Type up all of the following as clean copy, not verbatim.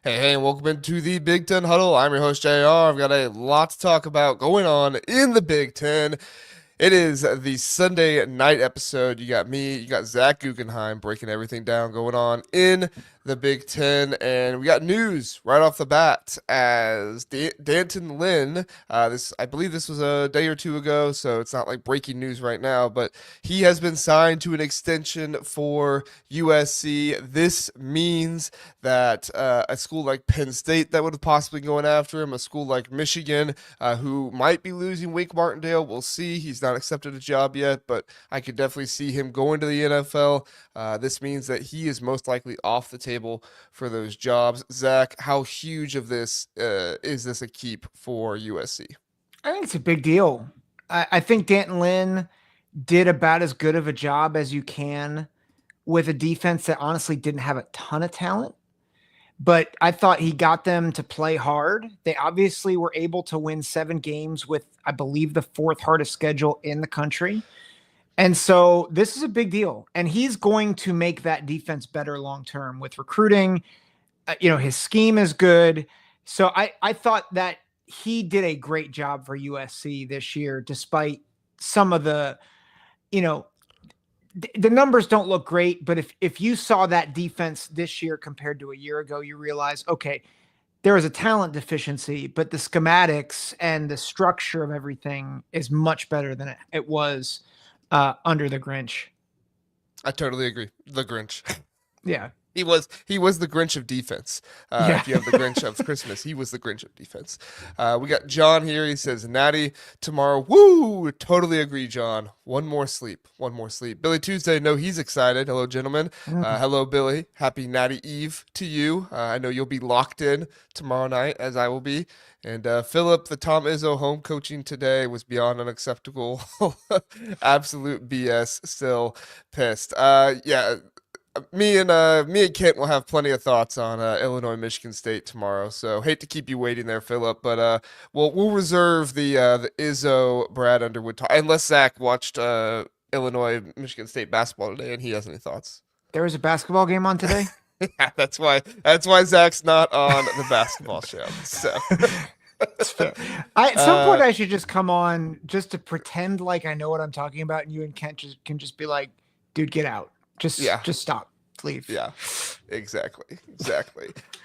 Hey, and welcome into the Big Ten Huddle. I'm your host, JR. I've got a lot to talk about going on in the Big Ten. It is the Sunday night episode. You got me, you got Zach Guggenheim breaking everything down going on in the Big Ten. And we got news right off the bat as Danton Lynn, I believe this was a day or two ago, so it's not like breaking news right now, but he has been signed to an extension for USC. This means that a school like Penn State that would have possibly going after him, a school like Michigan, who might be losing Wake Martindale. We'll see. He's not accepted a job yet, but I could definitely see him going to the NFL. This means that he is most likely off the table for those jobs. Zach, how huge of this is this a keep for USC? I think it's a big deal. I think Danton Lynn did about as good of a job as you can with a defense that honestly didn't have a ton of talent. But I thought he got them to play hard. They obviously were able to win 7 games with, I believe, the fourth hardest schedule in the country. And so this is a big deal. And he's going to make that defense better long term with recruiting. His scheme is good. So I thought that he did a great job for USC this year, despite some of you know, the numbers don't look great, but if you saw that defense this year compared to a year ago, you realize, okay, there is a talent deficiency, but the schematics and the structure of everything is much better than it was under the Grinch. I totally agree. The Grinch. Yeah. He was the Grinch of defense. Yeah. If you have the Grinch of Christmas, he was the Grinch of defense. We got John here. He says Natty tomorrow. Woo! Totally agree, John. One more sleep. One more sleep. Billy Tuesday. No, he's excited. Hello, gentlemen. Hello, Billy. Happy Natty Eve to you. I know you'll be locked in tomorrow night, as I will be. And Philip, the Tom Izzo home coaching today was beyond unacceptable. Absolute BS. Still pissed. Yeah, me and Kent will have plenty of thoughts on Illinois Michigan State tomorrow. So hate to keep you waiting there, Philip, but we'll reserve the Izzo Brad Underwood talk unless Zach watched Illinois Michigan State basketball today and he has any thoughts. There was a basketball game on today. Yeah, that's why Zach's not on the basketball show. So It's fair. At some point uh, I should just come on just to pretend like I know what I'm talking about, and you and Kent can just be like, "Dude, get out! yeah, Just stop, leave." yeah, exactly.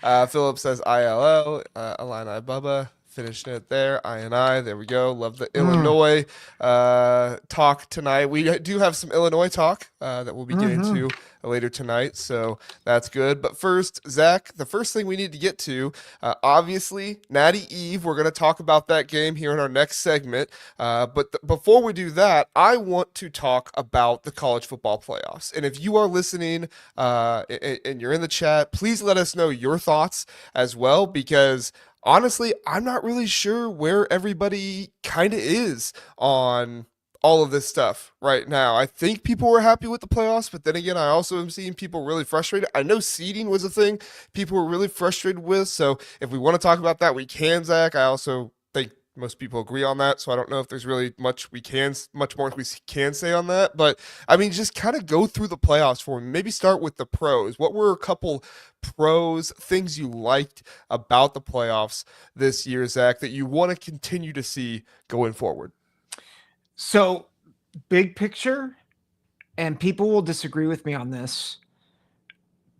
Philip says ILL, Illini Bubba. Finishing it there. I. There we go. Love the Mm. Illinois talk tonight. We do have some Illinois talk that we'll be getting Hmm. to later tonight. So that's good. But first, Zach, the first thing we need to get to, obviously, Natty Eve. We're going to talk about that game here in our next segment. But before we do that, I want to talk about the college football playoffs. And if you are listening and you're in the chat, please let us know your thoughts as well, because honestly, I'm not really sure where everybody kind of is on all of this stuff right now. I think people were happy with the playoffs, but then again, I also am seeing people really frustrated. I know seeding was a thing people were really frustrated with. So if we want to talk about that, we can, Zach. I also think most people agree on that. So I don't know if there's really much more we can say on that. But I mean, just kind of go through the playoffs for me. Maybe start with the pros. What were a couple pros, things you liked about the playoffs this year, Zach, that you want to continue to see going forward? So, big picture, and people will disagree with me on this,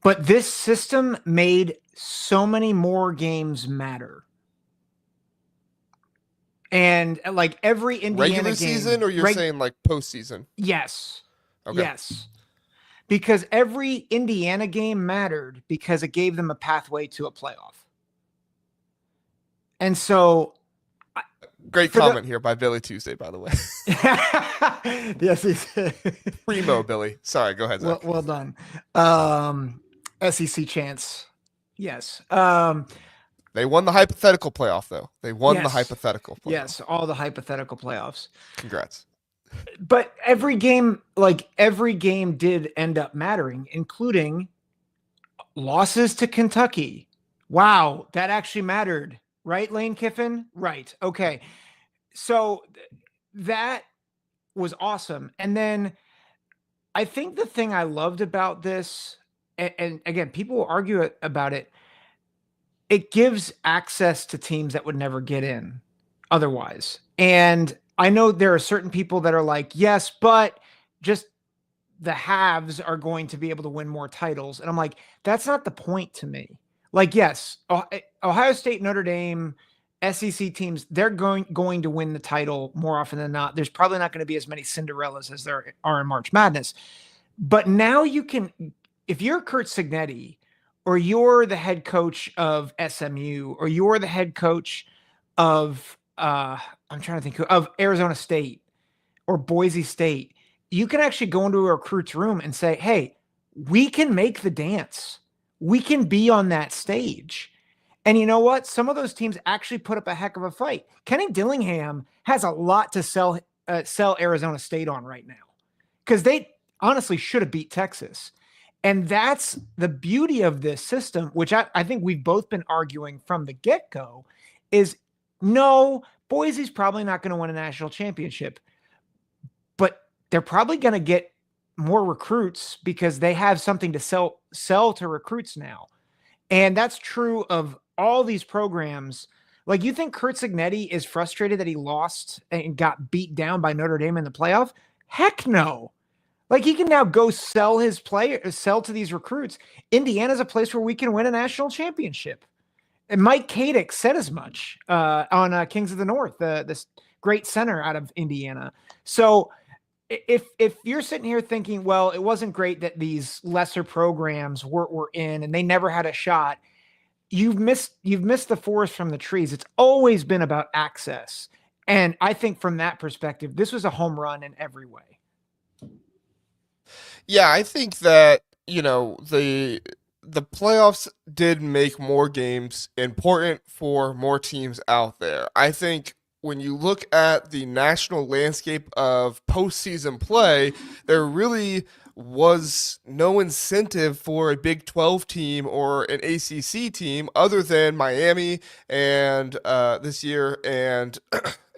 but this system made so many more games matter. And like every Indiana Regular season, game, or you're saying like postseason? yes, Okay. yes, because every Indiana game mattered because it gave them a pathway to a playoff. And so, Great for the comment here by Billy Tuesday, by the way. yes, Primo Billy. Sorry, go ahead, Zach. well done. SEC chance, yes. They won the hypothetical playoff, though. They won the Yes, hypothetical playoff. yes, all the hypothetical playoffs. Congrats. But every game did end up mattering, including losses to Kentucky. Wow, that actually mattered, right, Lane Kiffin? Right. Okay. So that was awesome. And then I think the thing I loved about this, and again, people will argue about it. it gives access to teams that would never get in otherwise. And I know there are certain people that are like, yes, but just the haves are going to be able to win more titles. And I'm like, that's not the point to me. Like, yes, Ohio State, Notre Dame, SEC teams, they're going to win the title more often than not. There's probably not going to be as many Cinderellas as there are in March Madness. But now you can, if you're Kurt Signetti, or you're the head coach of SMU, or you're the head coach of I'm trying to think of Arizona State or Boise State, you can actually go into a recruit's room and say, hey, we can make the dance. We can be on that stage. And you know what? Some of those teams actually put up a heck of a fight. Kenny Dillingham has a lot to sell Arizona State on right now, because they honestly should have beat Texas. And that's the beauty of this system, which I think we've both been arguing from the get-go, is no, Boise's probably not going to win a national championship, but they're probably going to get more recruits because they have something to sell to recruits now. And that's true of all these programs. Like, you think Kurt Signetti is frustrated that he lost and got beat down by Notre Dame in the playoff? Heck no. Like, he can now go sell to these recruits. Indiana's a place where we can win a national championship. And Mike Kadick said as much on Kings of the North, this great center out of Indiana. So if you're sitting here thinking, well, it wasn't great that these lesser programs were in and they never had a shot, you've missed the forest from the trees. It's always been about access. And I think from that perspective, this was a home run in every way. Yeah, I think that, the playoffs did make more games important for more teams out there. I think when you look at the national landscape of postseason play, there really was no incentive for a Big 12 team or an ACC team other than Miami and this year and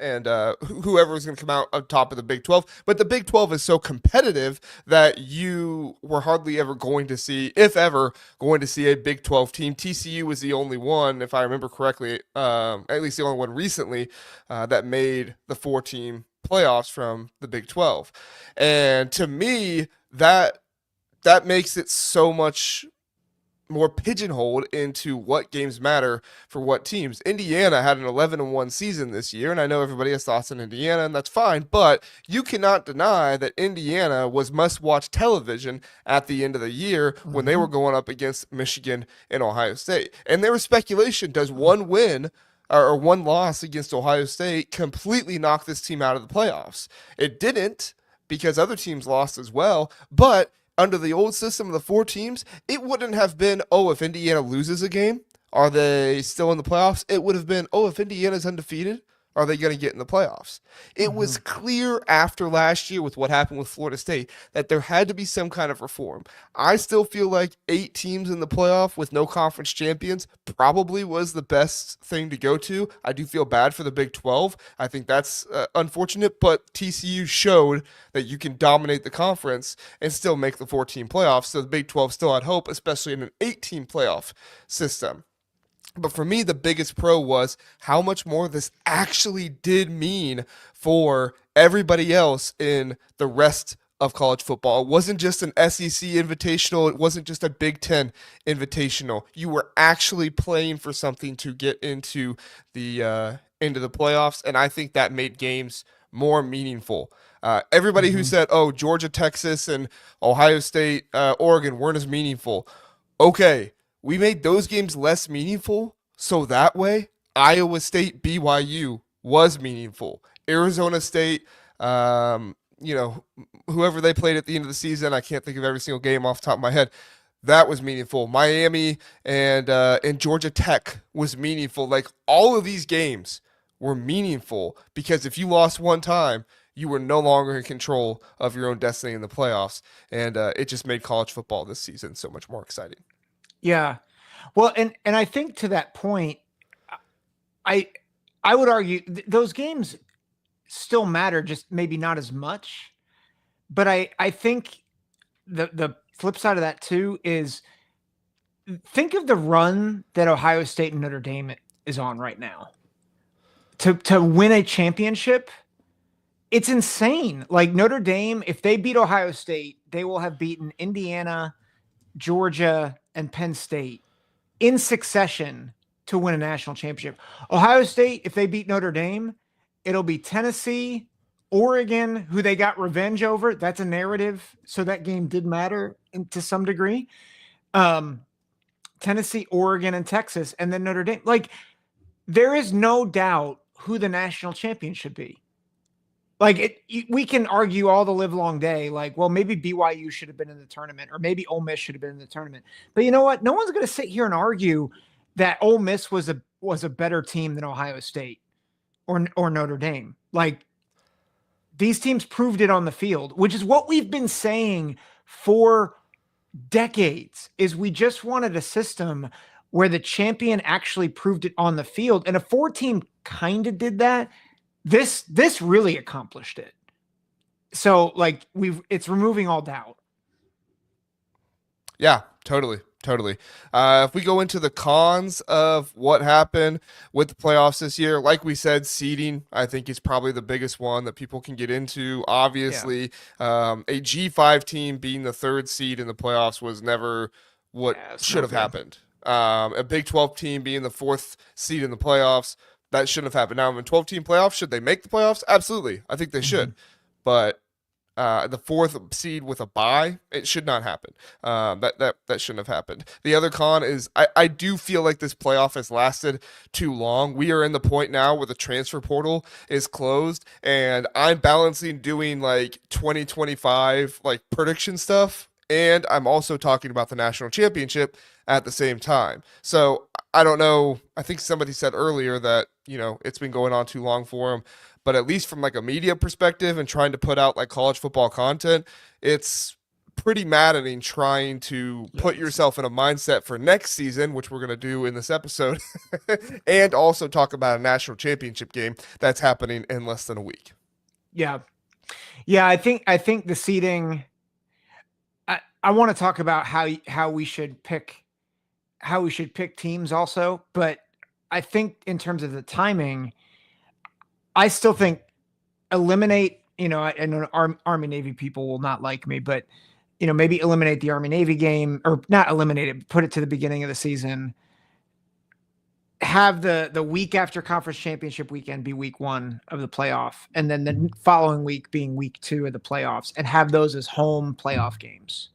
whoever was going to come out on top of the Big 12. But the Big 12 is so competitive that you were hardly ever going to see, if ever, going to see a Big 12 team. TCU was the only one, if I remember correctly, at least the only one recently, that made the 4-team playoffs from the Big 12. And to me, that makes it so much more pigeonholed into what games matter for what teams. Indiana had an 11-1 season this year, and I know everybody has thoughts on Indiana, and that's fine, but you cannot deny that Indiana was must-watch television at the end of the year when they were going up against Michigan and Ohio State. And there was speculation, does one win or one loss against Ohio State completely knock this team out of the playoffs? It didn't, because other teams lost as well, but under the old system of the 4 teams, it wouldn't have been, oh, if Indiana loses a game, are they still in the playoffs? It would have been, oh, if Indiana's undefeated, are they going to get in the playoffs? It was clear after last year with what happened with Florida State that there had to be some kind of reform. I still feel like 8 teams in the playoff with no conference champions probably was the best thing to go to. I do feel bad for the Big 12. I think that's unfortunate, but TCU showed that you can dominate the conference and still make the 4-team playoffs. So the Big 12 still had hope, especially in an 8-team playoff system. But for me, the biggest pro was how much more this actually did mean for everybody else in the rest of college football. It wasn't just an SEC invitational. It wasn't just a Big Ten invitational. You were actually playing for something to get into the playoffs, and I think that made games more meaningful. Everybody who said, "Oh, Georgia, Texas, and Ohio State, Oregon weren't as meaningful," okay. We made those games less meaningful, so that way Iowa State, BYU was meaningful. Arizona State, whoever they played at the end of the season, I can't think of every single game off the top of my head. That was meaningful. Miami and Georgia Tech was meaningful. Like, all of these games were meaningful because if you lost one time, you were no longer in control of your own destiny in the playoffs, and it just made college football this season so much more exciting. Yeah. Well, and I think to that point, I would argue those games still matter, just maybe not as much. But I think the flip side of that too is think of the run that Ohio State and Notre Dame is on right now. To win a championship, it's insane. Like Notre Dame, if they beat Ohio State, they will have beaten Indiana, Georgia, and Penn State in succession to win a national championship. Ohio State, if they beat Notre Dame, it'll be Tennessee, Oregon, who they got revenge over. That's a narrative. So that game did matter to some degree. Tennessee, Oregon, and Texas, and then Notre Dame. Like, there is no doubt who the national champion should be. Like we can argue all the live long day, like, well, maybe BYU should have been in the tournament, or maybe Ole Miss should have been in the tournament. But you know what? No one's going to sit here and argue that Ole Miss was a better team than Ohio State or Notre Dame. Like these teams proved it on the field, which is what we've been saying for decades. Is we just wanted a system where the champion actually proved it on the field, and a 4-team kind of did that. This really accomplished it. So like it's removing all doubt. Yeah, totally. If we go into the cons of what happened with the playoffs this year, like we said, seeding, I think is probably the biggest one that people can get into. Obviously, a G5 team being the third seed in the playoffs was never what should have happened. A Big 12 team being the fourth seed in the playoffs, that shouldn't have happened. Now, in a 12-team playoff, should they make the playoffs? Absolutely. I think they should. But the fourth seed with a bye, it should not happen. That shouldn't have happened. The other con is I do feel like this playoff has lasted too long. We are in the point now where the transfer portal is closed, and I'm balancing doing like 2025 like prediction stuff, and I'm also talking about the national championship at the same time. So I don't know. I think somebody said earlier that, it's been going on too long for him. But at least from like a media perspective and trying to put out like college football content, it's pretty maddening trying to put yourself in a mindset for next season, which we're going to do in this episode, and also talk about a national championship game that's happening in less than a week. Yeah. Yeah, I think the seeding, I want to talk about how we should pick teams also, but I think in terms of the timing, I still think eliminate, I know Army Navy people will not like me, but maybe eliminate the Army Navy game, or not eliminate it, put it to the beginning of the season. Have the week after conference championship weekend be week 1 of the playoff, and then the following week being week 2 of the playoffs, and have those as home playoff games,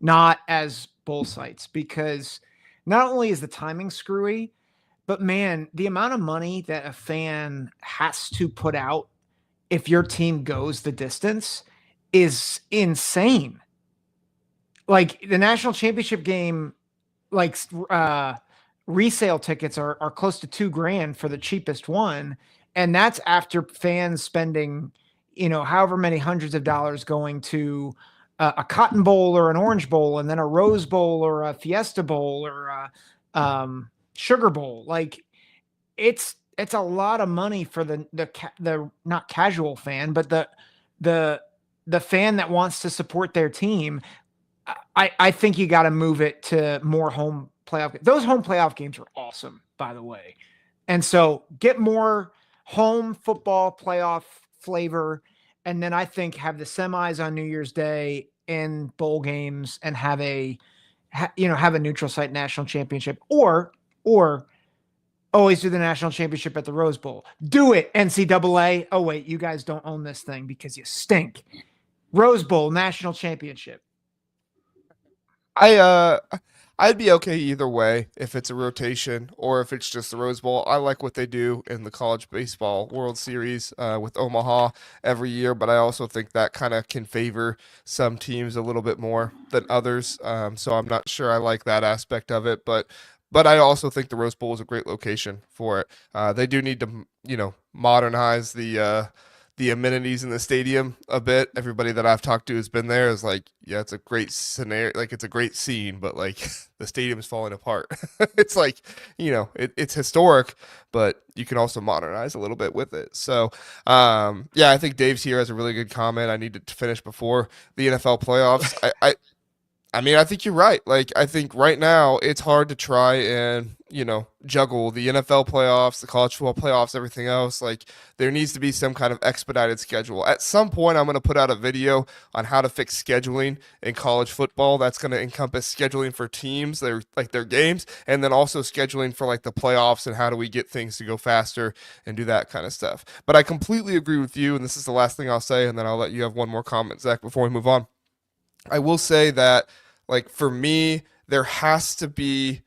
not as bowl sites, because not only is the timing screwy, but man, the amount of money that a fan has to put out if your team goes the distance is insane. Like the national championship game, like resale tickets are close to $2,000 for the cheapest one. And that's after fans spending, however many hundreds of dollars going to a Cotton Bowl or an Orange Bowl, and then a Rose Bowl or a Fiesta Bowl or a Sugar Bowl. Like it's a lot of money for the not casual fan, but the fan that wants to support their team. I think you got to move it to more home playoff. Those home playoff games are awesome, by the way. And so get more home football playoff flavor. And then I think have the semis on New Year's Day in bowl games, and have a neutral site national championship, or always do the national championship at the Rose Bowl. Do it, NCAA. Oh wait, you guys don't own this thing because you stink. Rose Bowl national championship. I'd be okay either way if it's a rotation or if it's just the Rose Bowl. I like what they do in the College Baseball World Series with Omaha every year, but I also think that kind of can favor some teams a little bit more than others. So I'm not sure I like that aspect of it, but I also think the Rose Bowl is a great location for it. They do need to, modernize the amenities in the stadium a bit. Everybody that I've talked to has been there is like, yeah, it's a great scenario. Like it's a great scene, but like the stadium is falling apart. It's like, it's historic, but you can also modernize a little bit with it. So, yeah, I think Dave's here has a really good comment. I need to finish before the NFL playoffs. I mean, I think you're right. Like, I think right now it's hard to try and, juggle the NFL playoffs, the college football playoffs, everything else. Like, there needs to be some kind of expedited schedule. At some point, I'm going to put out a video on how to fix scheduling in college football. That's going to encompass scheduling for teams, their games, and then also scheduling for like the playoffs and how do we get things to go faster and do that kind of stuff. But I completely agree with you, and this is the last thing I'll say, and then I'll let you have one more comment, Zach, before we move on. I will say that, like, for me, there has to be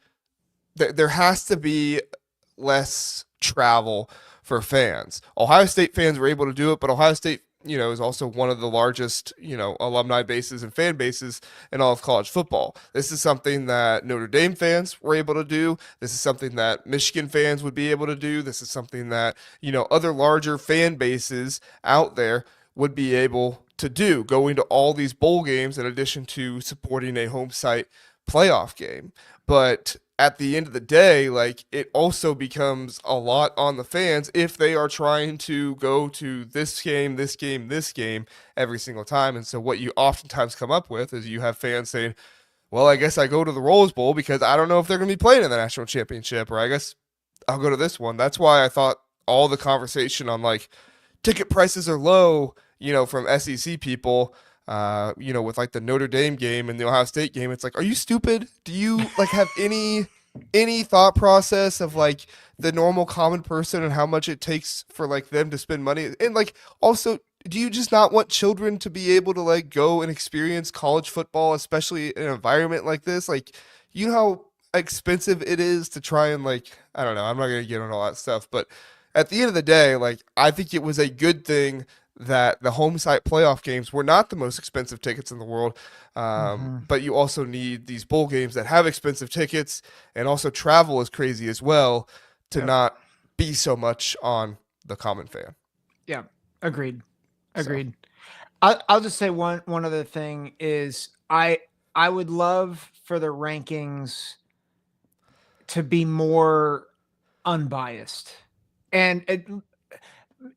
less travel for fans. Ohio State fans were able to do it, but Ohio State, is also one of the largest, alumni bases and fan bases in all of college football. This is something that Notre Dame fans were able to do. This is something that Michigan fans would be able to do. This is something that, other larger fan bases out there would be able to do, going to all these bowl games in addition to supporting a home site playoff game. But at the end of the day, like, it also becomes a lot on the fans if they are trying to go to this game, this game, this game every single time. And so what you oftentimes come up with is you have fans saying, well, I guess I go to the Rose Bowl because I don't know if they're going to be playing in the national championship, or I guess I'll go to this one. That's why I thought all the conversation on like ticket prices are low, from SEC people, with like the Notre Dame game and the Ohio State game. It's like, are you stupid? Do you like have any thought process of like the normal common person and how much it takes for like them to spend money? And like, also, do you just not want children to be able to like go and experience college football, especially in an environment like this? Like, you know how expensive it is to try and like, I don't know, I'm not gonna get into all that stuff, but at the end of the day, like, I think it was a good thing that the home site playoff games were not the most expensive tickets in the world. Mm-hmm. But you also need these bowl games that have expensive tickets, and also travel is crazy as well, to Yep. not be so much on the common fan. Yeah. Agreed. So, Agreed. I'll just say one other thing is I would love for the rankings to be more unbiased, and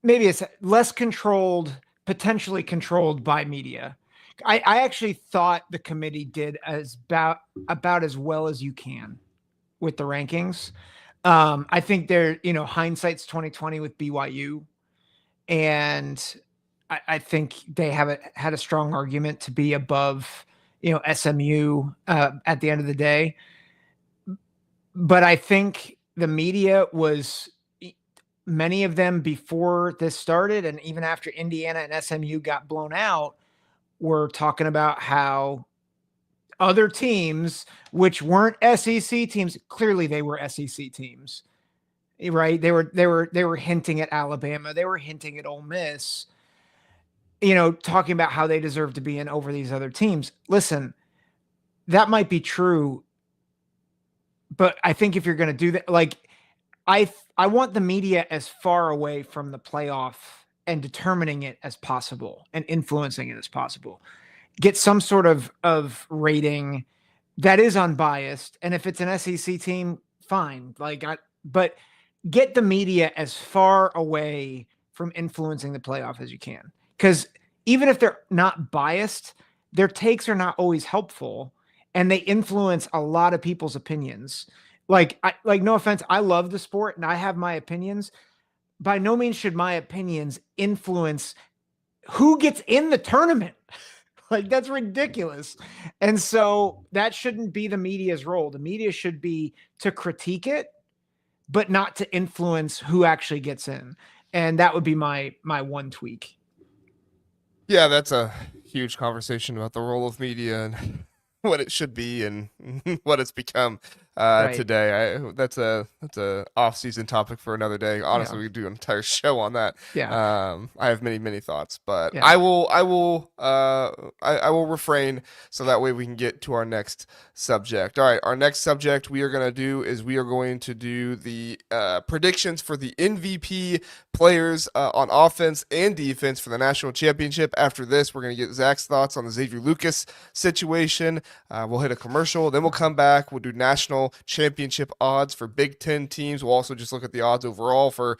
maybe it's less controlled, potentially controlled by media. I actually thought the committee did about as well as you can with the rankings. I think they're, hindsight's 2020 with BYU, and I think they had a strong argument to be above, SMU at the end of the day. But I think the media was, many of them before this started, and even after Indiana and SMU got blown out, were talking about how other teams, which weren't SEC teams, clearly they were SEC teams, right? They were hinting at Alabama, they were hinting at Ole Miss, talking about how they deserve to be in over these other teams. Listen, that might be true, but I think if you're going to do that, like, I want the media as far away from the playoff and determining it as possible and influencing it as possible. Get some sort of rating that is unbiased, and if it's an SEC team, fine. But get the media as far away from influencing the playoff as you can, because even if they're not biased, their takes are not always helpful, and they influence a lot of people's opinions. No offense, I love the sport and I have my opinions. By no means should my opinions influence who gets in the tournament. Like, that's ridiculous. And so that shouldn't be the media's role. The media should be to critique it, but not to influence who actually gets in. And that would be my one tweak. yeah, that's a huge conversation about the role of media and what it should be and what it's become Right. today. That's a off season topic for another day. Honestly, Yeah. we could do an entire show on that. Yeah. I have many thoughts, but Yeah. I will refrain so that way we can get to our next subject. All right, our next subject we are going to do the predictions for the MVP players on offense and defense for the national championship. After this, we're going to get Zach's thoughts on the Xavier Lucas situation. We'll hit a commercial, then we'll come back. We'll do national national championship odds for Big Ten teams. We'll also just look at the odds overall for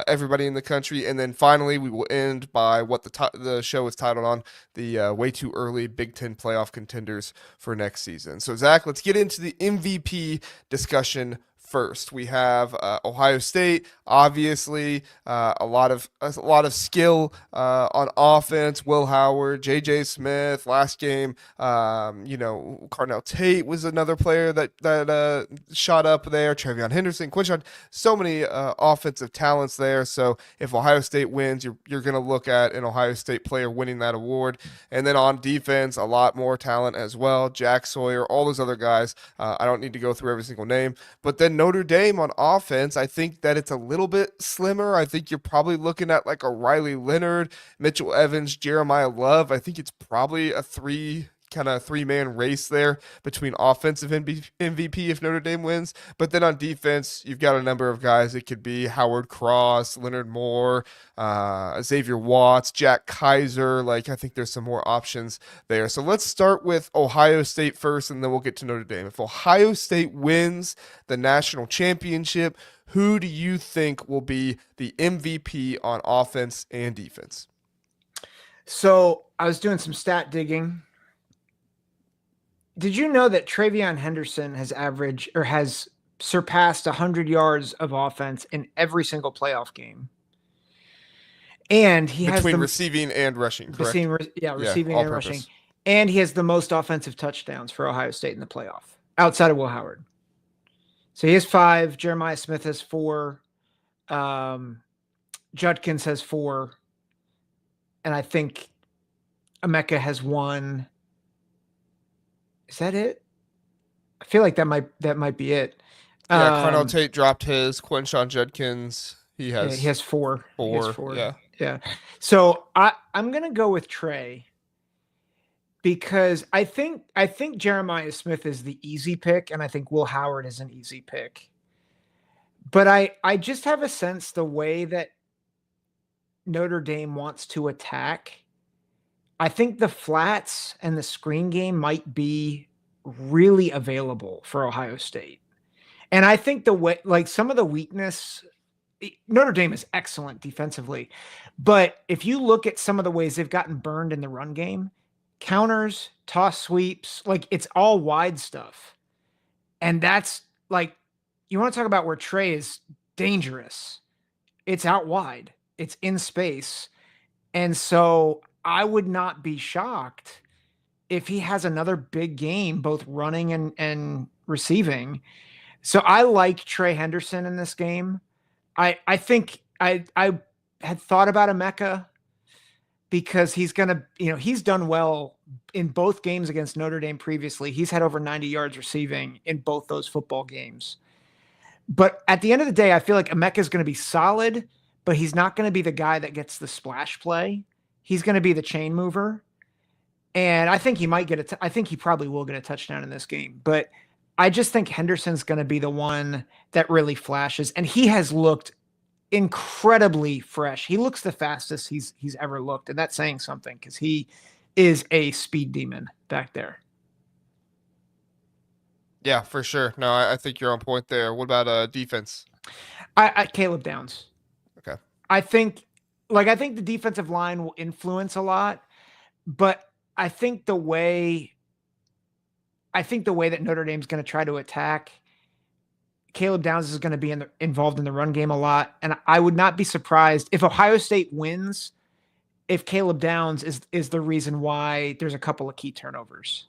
everybody in the country, and then finally we will end by what the show is titled on, the way too early Big Ten playoff contenders for next season. So Zach, let's get into the MVP discussion first. We have Ohio State, obviously a lot of skill on offense. Will Howard, J.J. Smith, last game. Carnell Tate was another player that shot up there. Trevion Henderson, Quinshon, so many offensive talents there. So if Ohio State wins, you're going to look at an Ohio State player winning that award. And then on defense, a lot more talent as well. Jack Sawyer, all those other guys. I don't need to go through every single name, but then Notre Dame on offense, I think that it's a little bit slimmer. I think you're probably looking at like a Riley Leonard, Mitchell Evans, Jeremiah Love. I think it's probably a three-man race there between offensive MVP if Notre Dame wins. But then on defense, you've got a number of guys. It could be Howard Cross, Leonard Moore, Xavier Watts, Jack Kaiser. Like, I think there's some more options there. So let's start with Ohio State first, and then we'll get to Notre Dame. If Ohio State wins the national championship, who do you think will be the MVP on offense and defense? So I was doing some stat digging. Did you know that Trevion Henderson has surpassed 100 yards of offense in every single playoff game? And he has between receiving and rushing, correct? Receiving and rushing. And he has the most offensive touchdowns for Ohio State in the playoff, outside of Will Howard. So he has 5. Jeremiah Smith has 4. Judkins has 4. And I think Emeka has 1. Is that it? I feel like that might be it. Yeah, Carnell Tate dropped his. Quinshon Judkins, he has 4. 4. He has 4. Yeah. So I'm gonna go with Trey because I think Jeremiah Smith is the easy pick, and I think Will Howard is an easy pick. But I just have a sense the way that Notre Dame wants to attack, I think the flats and the screen game might be really available for Ohio State. And I think the way, like some of the weakness, Notre Dame is excellent defensively. But if you look at some of the ways they've gotten burned in the run game, counters, toss sweeps, like it's all wide stuff. And that's like, you want to talk about where Trey is dangerous. It's out wide. It's in space. And so I would not be shocked if he has another big game, both running and receiving. So I like Trey Henderson in this game. I think I had thought about Emeka because he's done well in both games against Notre Dame previously. He's had over 90 yards receiving in both those football games. But at the end of the day, I feel like Emeka is going to be solid, but he's not going to be the guy that gets the splash play. He's going to be the chain mover. And I think he might get I think he probably will get a touchdown in this game. But I just think Henderson's going to be the one that really flashes. And he has looked incredibly fresh. He looks the fastest he's ever looked. And that's saying something because he is a speed demon back there. Yeah, for sure. No, I think you're on point there. What about defense? Caleb Downs. Okay. I think the defensive line will influence a lot, but I think the way that Notre Dame's going to try to attack, Caleb Downs is going to be involved in the run game a lot. And I would not be surprised if Ohio State wins, if Caleb Downs is the reason why there's a couple of key turnovers.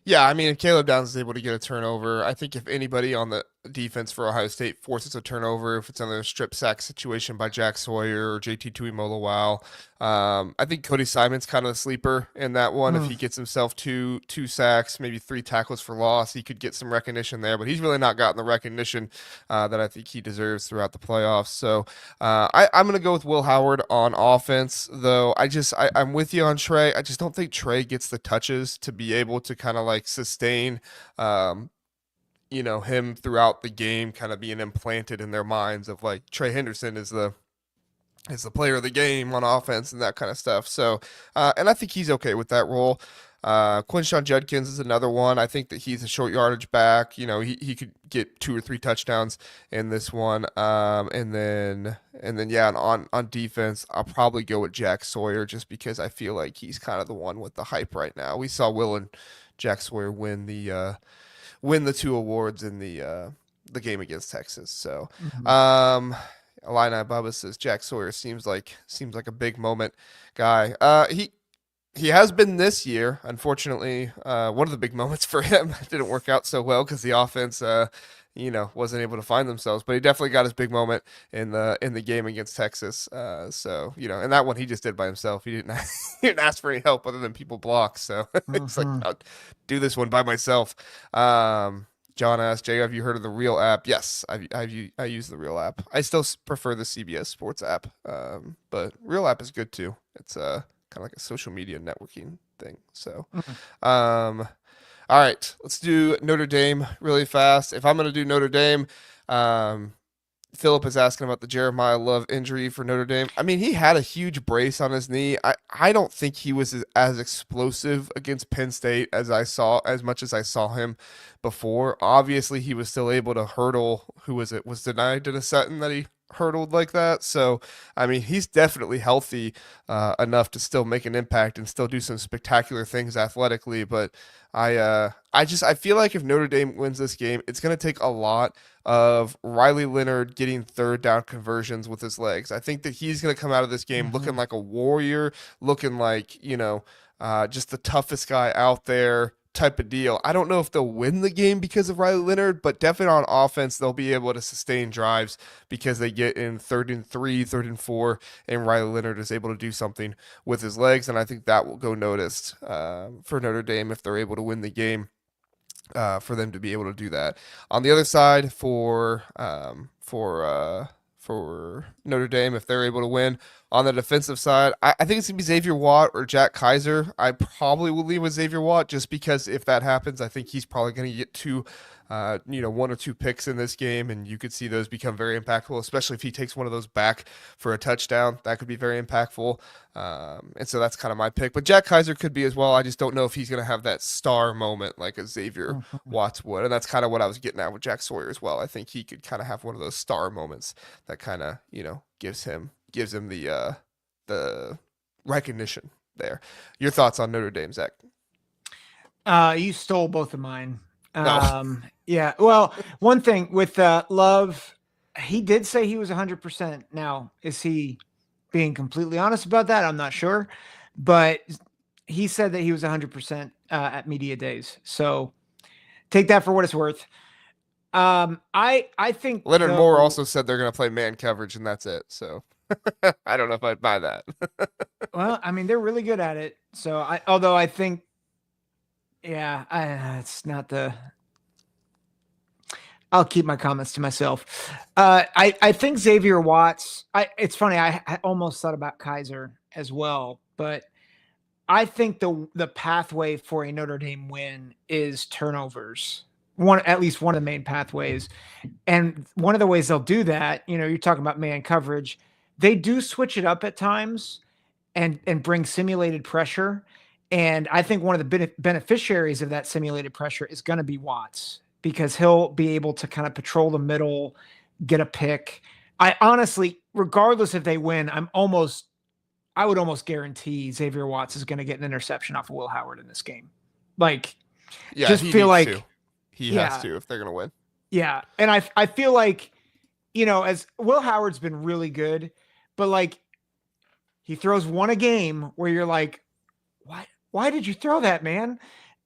Yeah, I mean, if Caleb Downs is able to get a turnover, I think if anybody on the defense for Ohio State forces a turnover, if it's another strip sack situation by Jack Sawyer or JT Tuimoloau, I think Cody Simon's kind of a sleeper in that one. If he gets himself two sacks, maybe 3 tackles for loss, he could get some recognition there. But he's really not gotten the recognition that I think he deserves throughout the playoffs. So I'm going to go with Will Howard on offense, though. I'm with you on Trey. I just don't think Trey gets the touches to be able to kind of like sustain him throughout the game, kind of being implanted in their minds of like Trey Henderson is the player of the game on offense and that kind of stuff. So, and I think he's okay with that role. Quinshon Judkins is another one. I think that he's a short yardage back. He could get 2 or 3 touchdowns in this one. And then yeah, on defense, I'll probably go with Jack Sawyer just because I feel like he's kind of the one with the hype right now. We saw Will and Jack Sawyer win the 2 awards in the game against Texas. So, Mhm. um, Illini Bubba says Jack Sawyer seems like a big moment guy. He has been this year. Unfortunately, one of the big moments for him didn't work out so well because the offense, wasn't able to find themselves. But he definitely got his big moment in the game against Texas. So and that one he just did by himself. He didn't he didn't ask for any help other than people block. So it's like Mhm. I'll do this one by myself. John asked, Jay, have you heard of the Real app? Yes, I use the Real app. I still prefer the CBS Sports app, but Real app is good too. It's kind of like a social media networking thing. So, Mhm. um, all right, let's do Notre Dame really fast. If I'm going to do Notre Dame, um, Philip is asking about the Jeremiah Love injury for Notre Dame. I mean, he had a huge brace on his knee. I don't think he was as explosive against Penn State as much as I saw him before. Obviously, he was still able to hurdle. Who was it? Was denied to Sutton that he hurdled like that? So, I mean, he's definitely healthy enough to still make an impact and still do some spectacular things athletically. But I feel like if Notre Dame wins this game, it's going to take a lot of Riley Leonard getting third down conversions with his legs. I think that he's going to come out of this game looking Mhm. like a warrior, looking like, just the toughest guy out there type of deal. I don't know if they'll win the game because of Riley Leonard, but definitely on offense, they'll be able to sustain drives because they get in 3rd and 3, 3rd and 4, and Riley Leonard is able to do something with his legs. And I think that will go noticed for Notre Dame if they're able to win the game for them to be able to do that. On the other side, for Notre Dame, if they're able to win on the defensive side, I think it's gonna be Xavier Watt or Jack Kaiser. I probably will leave with Xavier Watt just because if that happens, I think he's probably gonna get 1 or 2 picks in this game, and you could see those become very impactful, especially if he takes one of those back for a touchdown. That could be very impactful. And so that's kind of my pick. But Jack Kaiser could be as well. I just don't know if he's going to have that star moment like a Xavier Mhm. Watts would. And that's kind of what I was getting at with Jack Sawyer as well. I think he could kind of have one of those star moments that kind of, gives him the recognition there. Your thoughts on Notre Dame, Zach? You stole both of mine. No. Yeah. Well, one thing with Love, he did say he was 100%. Now, is he being completely honest about that? I'm not sure, but he said that he was 100% at media days. So take that for what it's worth. I think Leonard Moore though. also said they're going to play man coverage, and that's it. So I don't know if I'd buy that. Well, I mean, they're really good at it. So although I think, yeah, it's not the. I'll keep my comments to myself. I think Xavier Watts. It's funny. I almost thought about Kaiser as well, but I think the pathway for a Notre Dame win is turnovers. At least one of the main pathways, and one of the ways they'll do that. You're talking about man coverage. They do switch it up at times and bring simulated pressure. And I think one of the beneficiaries of that simulated pressure is going to be Watts because he'll be able to kind of patrol the middle, get a pick. I honestly, regardless if they win, I would almost guarantee Xavier Watts is going to get an interception off of Will Howard in this game. Like, Yeah, just he feel needs to. like, He has yeah, to if they're going to win. yeah. And I feel like, as Will Howard's been really good, but like he throws one a game where you're like, why did you throw that, man?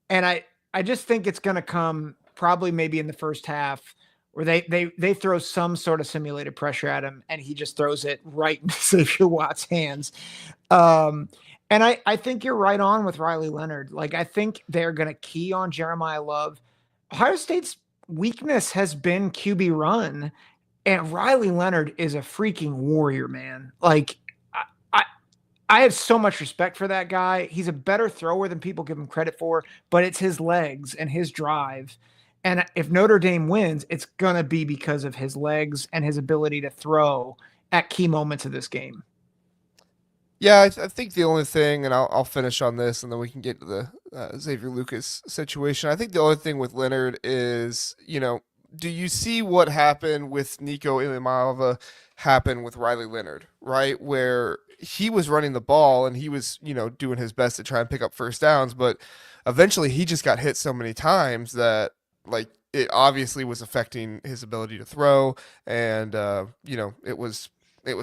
And I just think it's going to come probably maybe in the first half where they throw some sort of simulated pressure at him and he just throws it right into Xavier Watts' hands. Um, and I think you're right on with Riley Leonard. Like I think they're going to key on Jeremiah Love. Ohio State's weakness has been QB run, and Riley Leonard is a freaking warrior, man. Like I, I have so much respect for that guy. He's a better thrower than people give him credit for, but it's his legs and his drive. And if Notre Dame wins, it's going to be because of his legs and his ability to throw at key moments of this game. Yeah, I think the only thing, and I'll finish on this, and then we can get to the Xavier Lucas situation. I think the only thing with Leonard is, do you see what happened with Nico Ilimava happen with Riley Leonard, right? Where he was running the ball and he was, doing his best to try and pick up first downs, but eventually he just got hit so many times that, like, it obviously was affecting his ability to throw, and it was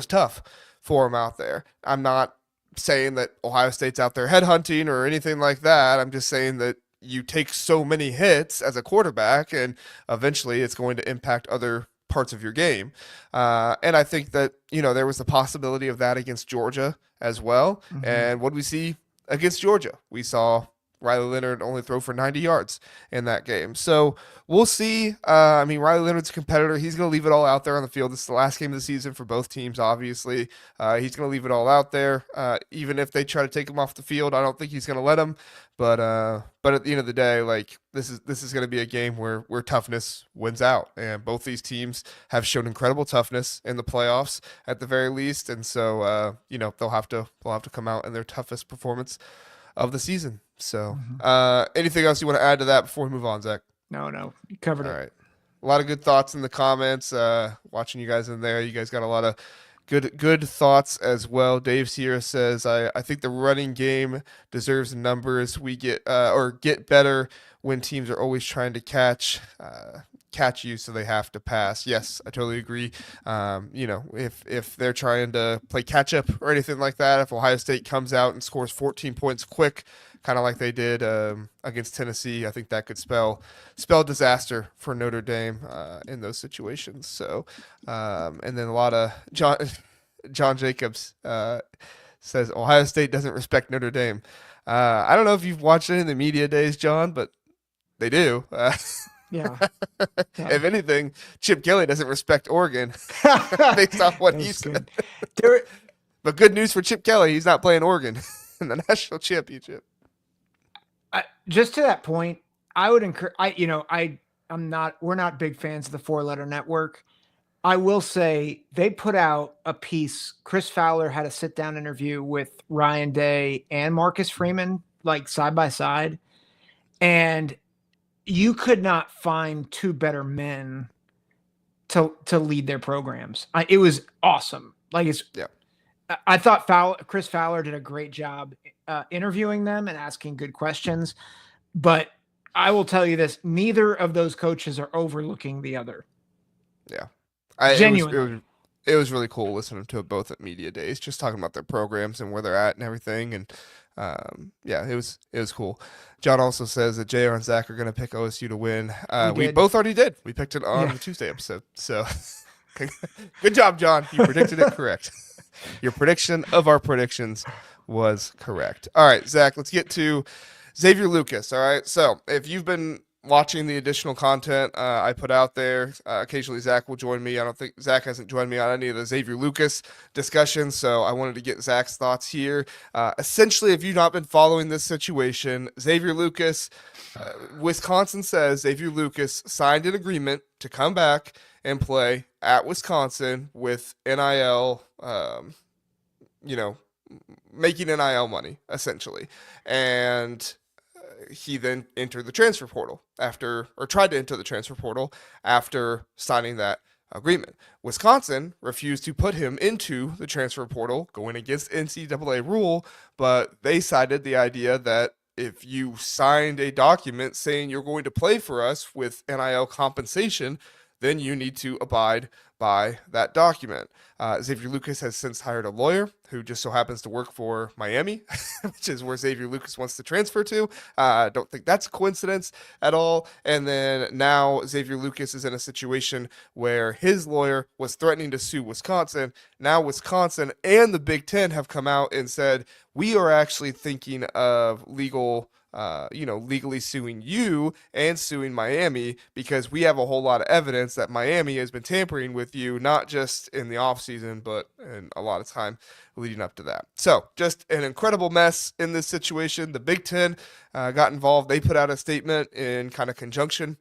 tough for him out there. I'm not saying that Ohio State's out there headhunting or anything like that. I'm just saying that you take so many hits as a quarterback, and eventually it's going to impact other parts of your game. And I think that, there was the possibility of that against Georgia as well. Mm-hmm. And what did we see against Georgia? We saw Riley Leonard only throw for 90 yards in that game. So we'll see. I mean, Riley Leonard's a competitor. He's going to leave it all out there on the field. This is the last game of the season for both teams, obviously. He's going to leave it all out there. Even if they try to take him off the field, I don't think he's going to let him. But at the end of the day, like, this is going to be a game where toughness wins out, and both these teams have shown incredible toughness in the playoffs at the very least, and so they'll have to come out in their toughest performance of the season. So, Mm-hmm. anything else you want to add to that before we move on, Zach? No, you covered All it. right. A lot of good thoughts in the comments. Watching you guys in there, you guys got a lot of good thoughts as well. Dave Sierra says, I think the running game deserves numbers. We get better when teams are always trying to catch you, so they have to pass. Yes, I totally agree. If they're trying to play catch up or anything like that, if Ohio State comes out and scores 14 points quick, kind of like they did against Tennessee, I think that could spell disaster for Notre Dame in those situations. So, and then a lot of John Jacobs says Ohio State doesn't respect Notre Dame. I don't know if you've watched any of the media days, John, but they do. Yeah, yeah. If anything, Chip Kelly doesn't respect Oregon based off what That he was said. good. There, But good news for Chip Kelly, he's not playing Oregon in the national championship. just to that point, I would encourage. I'm not. We're not big fans of the Four Letter Network. I will say they put out a piece. Chris Fowler had a sit down interview with Ryan Day and Marcus Freeman, like side by side, and you could not find two better men to lead their programs. It was awesome. Like it's Yeah. I thought Chris Fowler did a great job interviewing them and asking good questions. But I will tell you this: neither of those coaches are overlooking the other. Yeah. It was it Genuinely, was it was really cool listening to it both at media days, just talking about their programs and where they're at and everything. And yeah, it was cool. John also says that JR and Zach are going to pick OSU to win. we We did. both already did. We picked it on Yeah, the Tuesday episode. So good job, John. You predicted it correct. Your prediction of our predictions was correct. All right, Zach, let's get to Xavier Lucas. All right. So if you've been watching the additional content I put out there, occasionally Zach will join me. I don't think Zach hasn't joined me on any of the Xavier Lucas discussions. So I wanted to get Zach's thoughts here. Essentially, if you've not been following this situation, Xavier Lucas, Wisconsin says Xavier Lucas signed an agreement to come back and play at Wisconsin with NIL, you know, making NIL money essentially. And he then entered the transfer portal after, or tried to enter the transfer portal after signing that agreement. Wisconsin refused to put him into the transfer portal, going against NCAA rule, but they cited the idea that if you signed a document saying you're going to play for us with NIL compensation, then you need to abide by that document. Xavier Lucas has since hired a lawyer who just so happens to work for Miami, which is where Xavier Lucas wants to transfer to. I don't think that's a coincidence at all. And then now Xavier Lucas is in a situation where his lawyer was threatening to sue Wisconsin. Now Wisconsin and the Big Ten have come out and said, we are actually thinking of legally suing you and suing Miami because we have a whole lot of evidence that Miami has been tampering with you, not just in the offseason, but in a lot of time leading up to that. So just an incredible mess in this situation. The Big Ten got involved. They put out a statement in kind of conjunction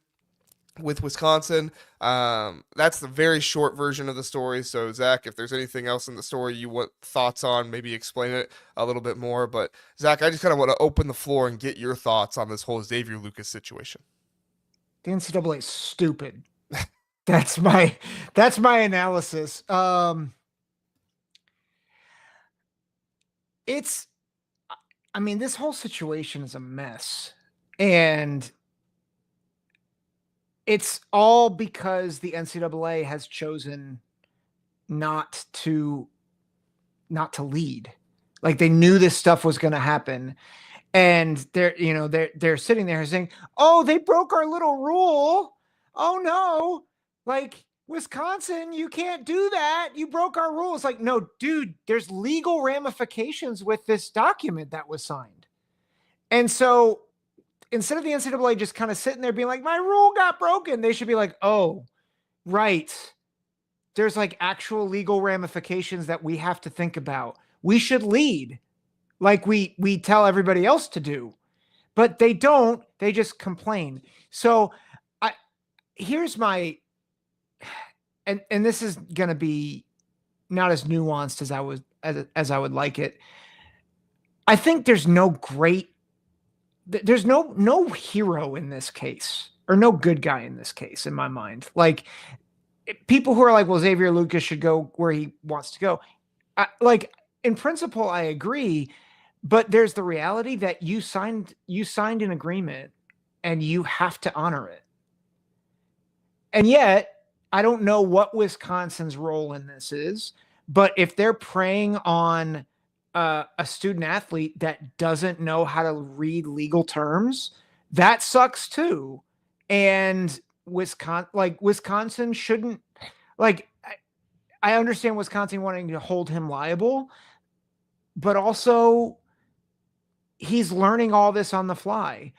with Wisconsin. That's the very short version of the story. So, Zach, if there's anything else in the story you want thoughts on, maybe explain it a little bit more. But, Zach, I just kind of want to open the floor and get your thoughts on this whole Xavier Lucas situation. The NCAA is stupid. That's my that's my analysis. It's I mean, this whole situation is a mess. And it's all because the NCAA has chosen not to not to lead. Like they knew this stuff was going to happen, and they're sitting there saying, "Oh, they broke our little rule. Oh no, like Wisconsin, you can't do that. You broke our rules." Like, no, dude, there's legal ramifications with this document that was signed. And so instead of the NCAA just kind of sitting there being like, "My rule got broken," they should be like, "Oh, right. There's like actual legal ramifications that we have to think about. We should lead like we tell everybody else to do." But they don't. They just complain. So I here's my and this is going to be not as nuanced as I would like it. I think there's no hero in this case, or no good guy in this case in my mind. Like people who are like, well, Xavier Lucas should go where he wants to go. Like in principle, I agree, but there's the reality that you signed an agreement and you have to honor it. And yet, I don't know what Wisconsin's role in this is, but if they're preying on a student athlete that doesn't know how to read legal terms, that sucks too. And Wisconsin shouldn't, like, I understand Wisconsin wanting to hold him liable, but also he's learning all this on the fly.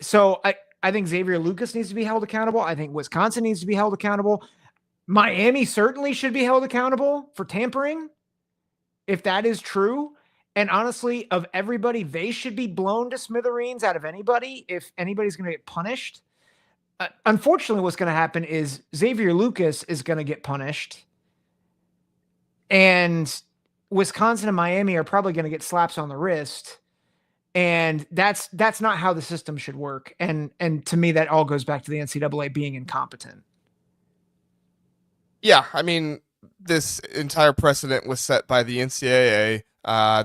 So I think Xavier Lucas needs to be held accountable. I think Wisconsin needs to be held accountable. Miami certainly should be held accountable for tampering, if that is true. And honestly, of everybody, they should be blown to smithereens out of anybody if anybody's going to get punished. Unfortunately, what's going to happen is Xavier Lucas is going to get punished, and Wisconsin and Miami are probably going to get slaps on the wrist. And that's not how the system should work. And to me, that all goes back to the NCAA being incompetent. Yeah, I mean, this entire precedent was set by the NCAA.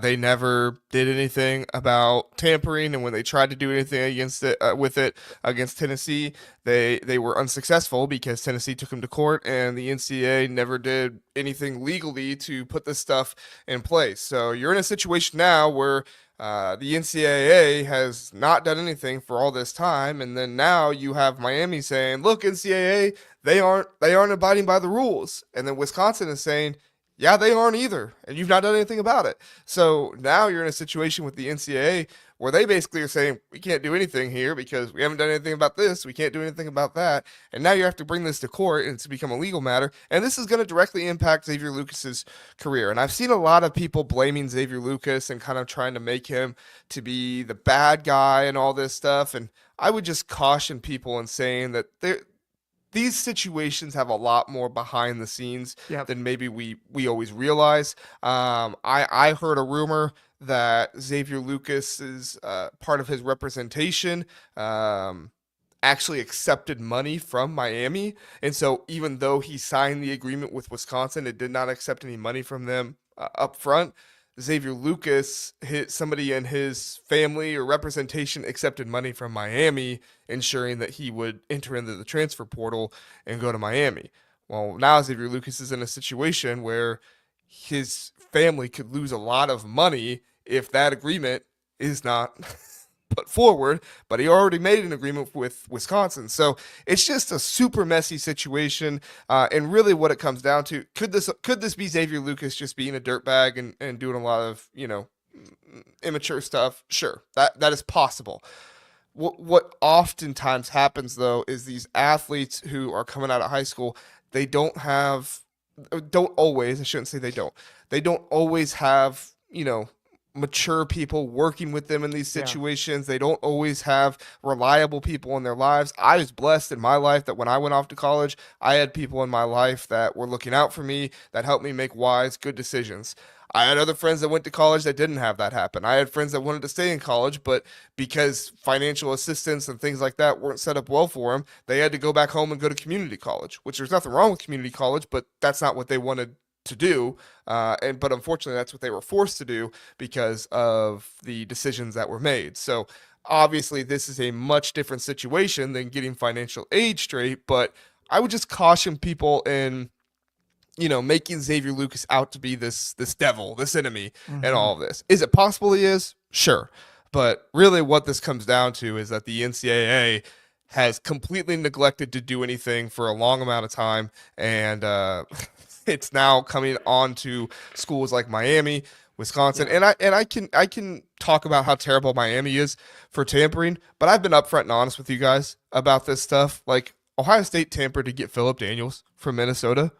They never did anything about tampering, and when they tried to do anything against it with it against Tennessee, they were unsuccessful because Tennessee took them to court, and the NCAA never did anything legally to put this stuff in place. So you're in a situation now where the NCAA has not done anything for all this time, and then now you have Miami saying, "Look, NCAA, they aren't abiding by the rules," and then Wisconsin is saying, "Yeah, they aren't either, and you've not done anything about it." So now you're in a situation with the NCAA where they basically are saying, "We can't do anything here because we haven't done anything about this. We can't do anything about that." And now you have to bring this to court and it's become a legal matter. And this is going to directly impact Xavier Lucas's career. And I've seen a lot of people blaming Xavier Lucas and kind of trying to make him to be the bad guy and all this stuff. And I would just caution people in saying that these situations have a lot more behind the scenes Yep. than maybe we always realize. I heard a rumor that Xavier Lucas is part of his representation. Actually accepted money from Miami. And so even though he signed the agreement with Wisconsin, it did not accept any money from them up front. Xavier Lucas hit somebody in his family or representation accepted money from Miami, ensuring that he would enter into the transfer portal and go to Miami. Well, now Xavier Lucas is in a situation where his family could lose a lot of money if that agreement is not put forward, but he already made an agreement with Wisconsin. So it's just a super messy situation. And really what it comes down to, could this be Xavier Lucas just being a dirtbag and doing a lot of, immature stuff? Sure. That is possible. What oftentimes happens though is these athletes who are coming out of high school, they don't always, I shouldn't say they don't always have, mature people working with them in these Yeah. situations. They don't always have reliable people in their lives. I was blessed in my life that when I went off to college, I had people in my life that were looking out for me, that helped me make wise, good decisions. I had other friends that went to college that didn't have that happen. I had friends that wanted to stay in college, but because financial assistance and things like that weren't set up well for them, they had to go back home and go to community college, which there's nothing wrong with community college, but that's not what they wanted to do. But unfortunately, that's what they were forced to do because of the decisions that were made. So obviously, this is a much different situation than getting financial aid straight. But I would just caution people in making Xavier Lucas out to be this devil, this enemy, and Hmm. all of this. Is it possible he is? Sure. But really, what this comes down to is that the NCAA has completely neglected to do anything for a long amount of time, and it's now coming on to schools like Miami, Wisconsin, Yeah. and I can talk about how terrible Miami is for tampering, but I've been upfront and honest with you guys about this stuff. Like Ohio State tampered to get Phillip Daniels from Minnesota.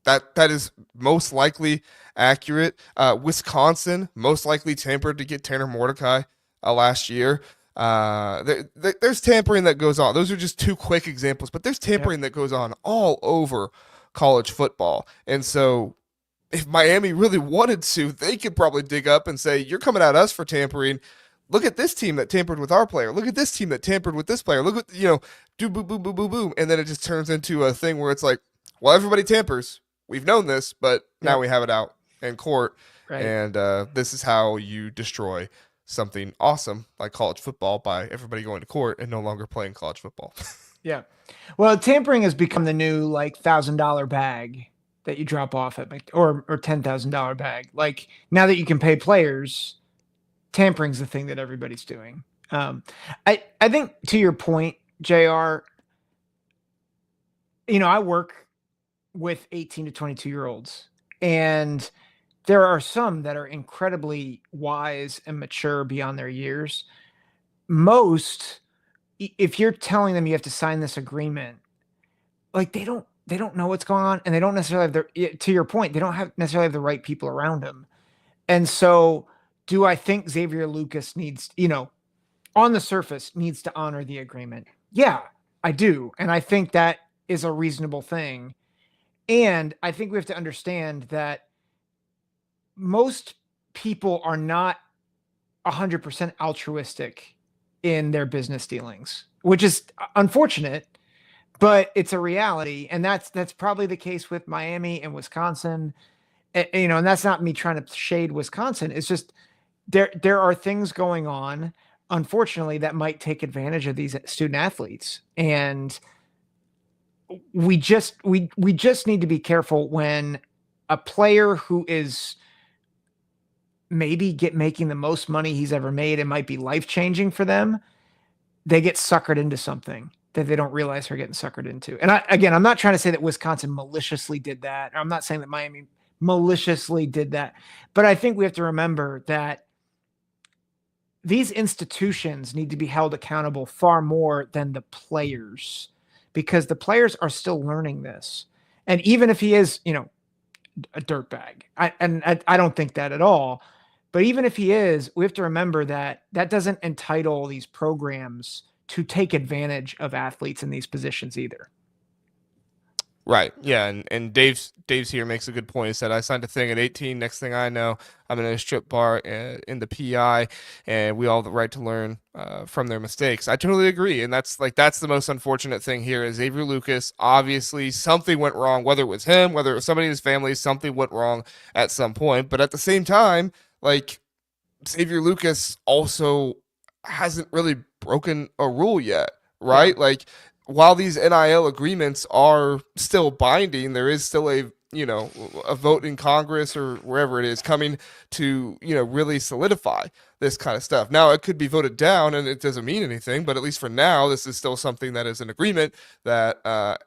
That is most likely accurate. Wisconsin most likely tampered to get Tanner Mordecai last year. There's tampering that goes on. Those are just two quick examples, but there's Yep. tampering that goes on all over college football. And so if Miami really wanted to, they could probably dig up and say, "You're coming at us for tampering. Look at this team that tampered with our player. Look at this team that tampered with this player. Look at do boom boom boom boom boom." And then it just turns into a thing where it's like, "Well, everybody tampers. We've known this, but now Yep. we have it out in court." Right. And this is how you destroy something awesome like college football by everybody going to court and no longer playing college football. Yeah. Well, tampering has become the new like $1,000 bag that you drop off at or $10,000 bag. Like now that you can pay players, tampering's the thing that everybody's doing. I think to your point, Jr. I work with 18 to 22 year olds, and there are some that are incredibly wise and mature beyond their years. Most, if you're telling them you have to sign this agreement, like they don't know what's going on, and they don't necessarily have to your point, they don't have necessarily have the right people around them. And so do I think Xavier Lucas needs, on the surface needs to honor the agreement? Yeah, I do. And I think that is a reasonable thing. And I think we have to understand that most people are not 100% altruistic in their business dealings, which is unfortunate, but it's a reality. And that's probably the case with Miami and Wisconsin. And that's not me trying to shade Wisconsin. It's just there are things going on, unfortunately, that might take advantage of these student athletes. And we just need to be careful when a player who is maybe making the most money he's ever made and might be life changing for them, they get suckered into something that they don't realize they're getting suckered into. And I'm not trying to say that Wisconsin maliciously did that. I'm not saying that Miami maliciously did that, but I think we have to remember that these institutions need to be held accountable far more than the players, because the players are still learning this. And even if he is, a dirtbag, I don't think that at all. But even if he is, we have to remember that that doesn't entitle these programs to take advantage of athletes in these positions either. Right. Yeah. And Dave's here makes a good point. He said, I signed a thing at 18. Next thing I know, I'm in a strip bar in the PI, and we all have the right to learn from their mistakes. I totally agree. And that's the most unfortunate thing here is Xavier Lucas. Obviously, something went wrong, whether it was him, whether it was somebody in his family, something went wrong at some point. But at the same time, like Xavier Lucas also hasn't really broken a rule yet, Yeah. right? Like while these NIL agreements are still binding, there is still a vote in Congress or wherever it is coming to really solidify this kind of stuff. Now it could be voted down and it doesn't mean anything, but at least for now, this is still something that is an agreement that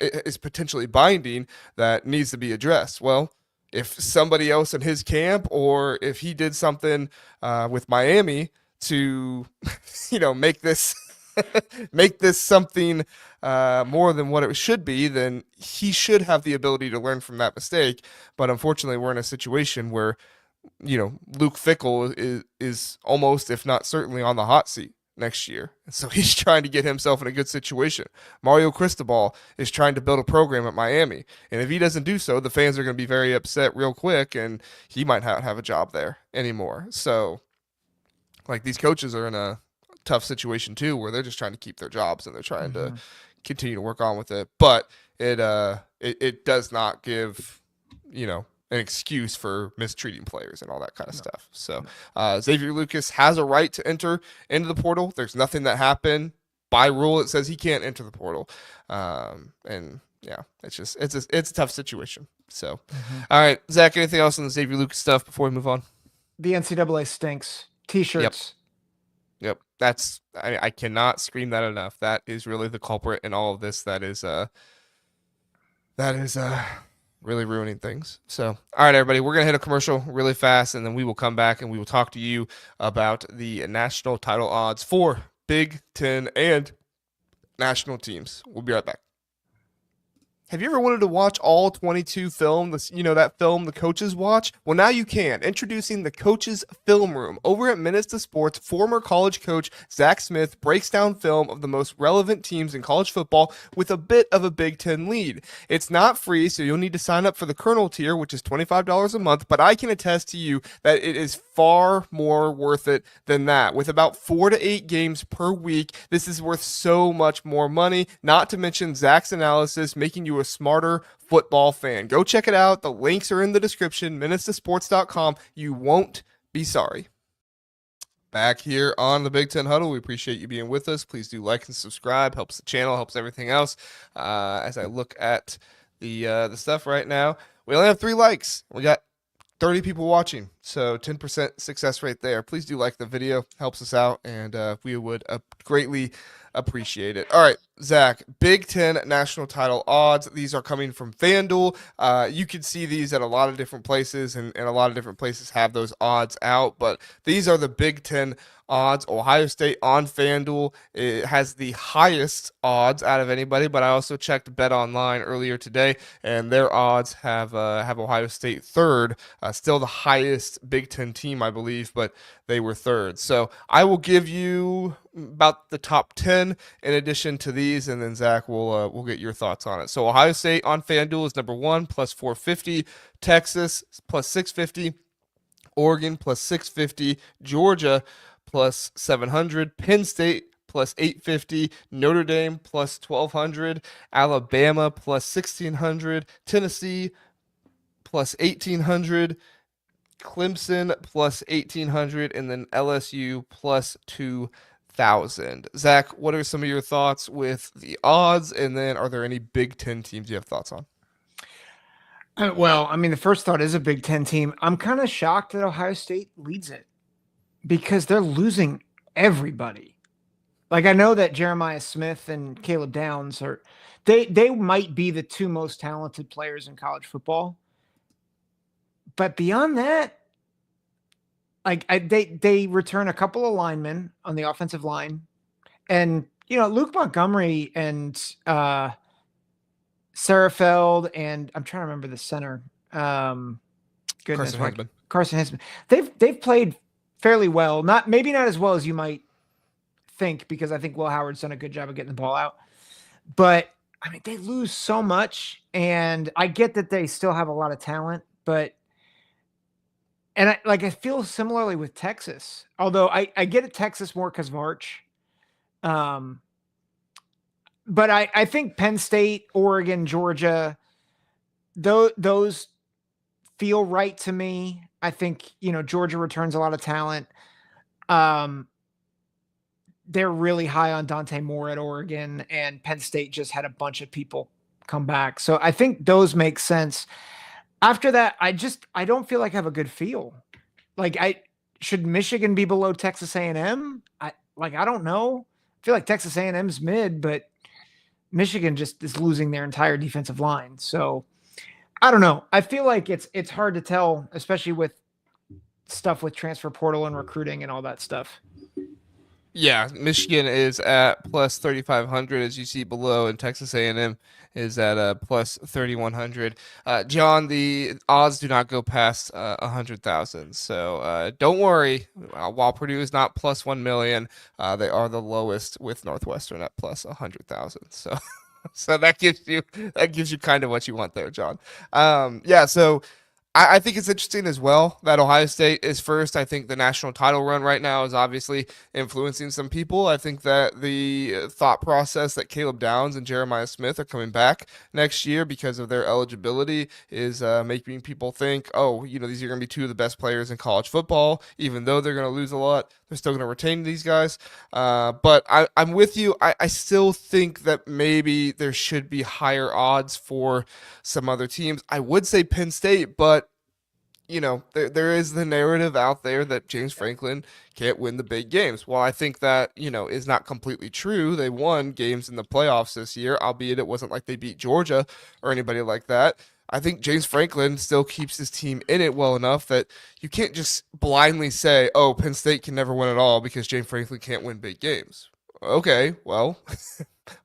is potentially binding that needs to be addressed. Well, if somebody else in his camp or if he did something with Miami to make this make this something more than what it should be, then he should have the ability to learn from that mistake. But unfortunately, we're in a situation where Luke Fickell is almost, if not certainly, on the hot seat next year. And so he's trying to get himself in a good situation. Mario Cristobal is trying to build a program at Miami. And if he doesn't do so, the fans are going to be very upset real quick, and he might not have a job there anymore. So, like, these coaches are in a tough situation too, where they're just trying to keep their jobs and they're trying to continue to work on with it. But it does not give, an excuse for mistreating players and all that kind of stuff. So Xavier Lucas has a right to enter into the portal. There's nothing that happened by rule that says he can't enter the portal. And yeah, it's a tough situation. So, all right, Zach, anything else on the Xavier Lucas stuff before we move on? The NCAA stinks. T-shirts. Yep. I cannot scream that enough. That is really the culprit in all of this. That is really ruining things. So, all right, everybody, we're going to hit a commercial really fast, and then we will come back and we will talk to you about the national title odds for Big Ten and national teams. We'll be right back. Have you ever wanted to watch all 22 film, that film the coaches watch? Well, now you can. Introducing the Coaches Film Room. Over at Minutes to Sports, former college coach Zach Smith breaks down film of the most relevant teams in college football with a bit of a Big Ten lead. It's not free, so you'll need to sign up for the Colonel tier, which is $25 a month, but I can attest to you that it is far more worth it than that. With about 4 to 8 games per week, this is worth so much more money, not to mention Zach's analysis, making you a smarter football fan. Go check it out. The links are in the description, minutestosports.com. You won't be sorry. Back here on the Big Ten Huddle. We appreciate you being with us. Please do like and subscribe. Helps the channel, helps everything else. As I look at the stuff right now, we only have 3 likes. We got 30 people watching, so 10% success rate there. Please do like the video, helps us out, and we would greatly appreciate it. All right, Zach, Big Ten national title odds. These are coming from FanDuel. You can see these at a lot of different places, and a lot of different places have those odds out, but these are the Big Ten odds. Ohio State on FanDuel, it has the highest odds out of anybody, but I also checked Bet Online earlier today, and their odds have Ohio State third, still the highest Big Ten team, I believe, but they were third. So I will give you about the top 10 in addition to these, and then Zach will get your thoughts on it. So Ohio State on FanDuel is number 1, plus 450. Texas plus 650. Oregon plus 650. Georgia plus 700, Penn State plus 850, Notre Dame plus 1200, Alabama plus 1600, Tennessee plus 1800, Clemson plus 1800, and then LSU plus 2000. Zach, what are some of your thoughts with the odds? And then are there any Big Ten teams you have thoughts on? Well, I mean, the first thought is a Big Ten team. I'm kind of shocked that Ohio State leads it, because they're losing everybody. Like, I know that Jeremiah Smith and Caleb Downs they might be the 2 most talented players in college football. But beyond that, like, they return a couple of linemen on the offensive line. And, Luke Montgomery and Sarafeld, and I'm trying to remember the center. Carson Hinsman. They've played fairly well, maybe not as well as you might think, because I think Will Howard's done a good job of getting the ball out. But I mean, they lose so much, and I get that they still have a lot of talent, but I feel similarly with Texas, although I get it Texas more because of Arch. But I think Penn State, Oregon, Georgia, those feel right to me. I think, Georgia returns a lot of talent. They're really high on Dante Moore at Oregon, and Penn State just had a bunch of people come back. So I think those make sense. After that, I don't feel like I have a good feel. Like, should Michigan be below Texas A&M? I don't know. I feel like Texas A&M's mid, but Michigan just is losing their entire defensive line. So I don't know. I feel like it's hard to tell, especially with stuff with transfer portal and recruiting and all that stuff. Yeah, Michigan is at plus 3,500 as you see below, and Texas A&M is at plus 3,100. John, the odds do not go past 100,000, so don't worry. While Purdue is not plus 1 million, they are the lowest with Northwestern at plus 100,000. So, so that gives you kind of what you want there, John. Yeah, so. I think it's interesting as well that Ohio State is first. I think the national title run right now is obviously influencing some people. I think that the thought process that Caleb Downs and Jeremiah Smith are coming back next year because of their eligibility is making people think, oh, these are going to be two of the best players in college football. Even though they're going to lose a lot, they're still going to retain these guys. But I'm with you. I still think that maybe there should be higher odds for some other teams. I would say Penn State, but there is the narrative out there that James Franklin can't win the big games. Well, I think that, is not completely true. They won games in the playoffs this year, albeit it wasn't like they beat Georgia or anybody like that. I think James Franklin still keeps his team in it well enough that you can't just blindly say, oh, Penn State can never win at all because James Franklin can't win big games. Okay, well,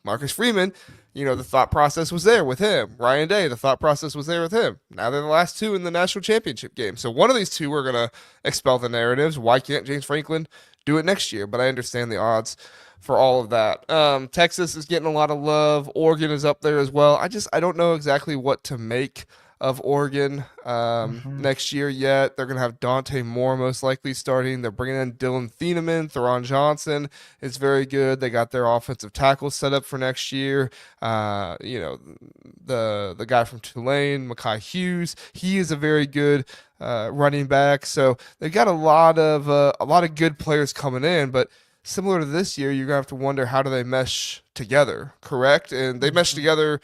Marcus Freeman, the thought process was there with him. Ryan Day, the thought process was there with him. Now they're the last two in the national championship game. So one of these two are going to expel the narratives. Why can't James Franklin do it next year? But I understand the odds for all of that. Texas is getting a lot of love. Oregon is up there as well. I don't know exactly what to make of Oregon Hmm. next year yet. They're going to have Dante Moore most likely starting. They're bringing in Dylan Thieneman. Theron Johnson is very good. They got their offensive tackle set up for next year. The guy from Tulane, Makai Hughes, he is a very good running back. So they've got a lot of good players coming in, but similar to this year, you're gonna have to wonder how do they mesh together, correct? And they mesh Hmm. together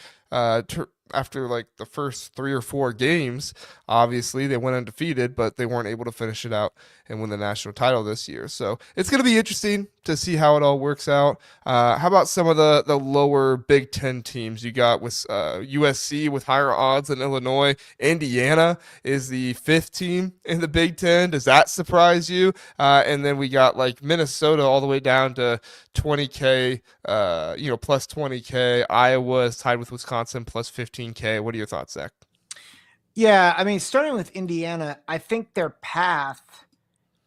after like the first 3 or 4 games. Obviously, they went undefeated, but they weren't able to finish it out and win the national title this year. So it's gonna be interesting to see how it all works out. How about some of the lower Big Ten teams you got with USC with higher odds than Illinois? Indiana is the fifth team in the Big Ten. Does that surprise you? And then we got like Minnesota all the way down to 20K, plus 20K. Iowa is tied with Wisconsin plus 15K. What are your thoughts, Zach? Yeah, I mean, starting with Indiana, I think their path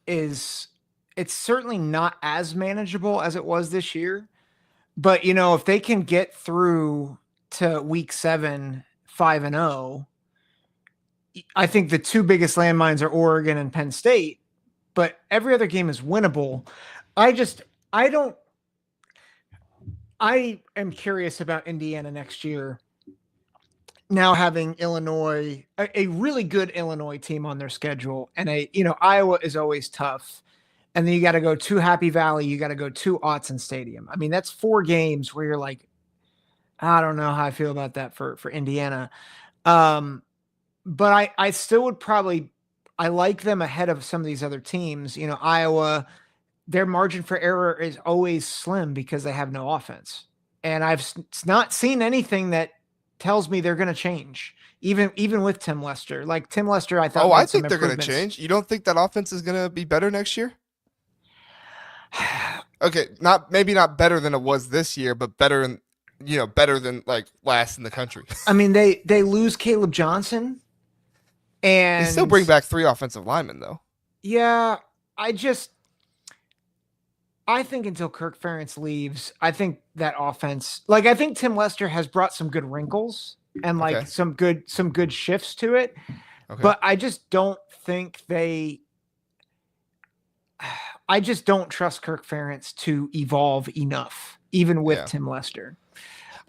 is it's certainly not as manageable as it was this year. But if they can get through to week 7, 5-0, I think the two biggest landmines are Oregon and Penn State, but every other game is winnable. I just I don't I am curious about Indiana next year. Now having Illinois, a really good Illinois team on their schedule, and Iowa is always tough. And then you got to go to Happy Valley, you got to go to Autzen Stadium. I mean, that's 4 games where you're like, I don't know how I feel about that for Indiana. Um, but I still would probably I like them ahead of some of these other teams. Iowa, their margin for error is always slim because they have no offense. And not seen anything that tells me they're going to change. Even with Tim Lester. Like Tim Lester I thought Oh, I made some think they're going to improvements. change. You don't think that offense is going to be better next year? Okay, not maybe not better than it was this year, but better than like last in the country. I mean, they lose Caleb Johnson, They still bring and back 3 offensive linemen though. yeah, I just I think until Kirk Ferentz leaves, I think that offense, like I think Tim Lester has brought some good wrinkles and like Okay. some good shifts to it, Okay. but I just don't trust Kirk Ferentz to evolve enough, even with Yeah. Tim Lester.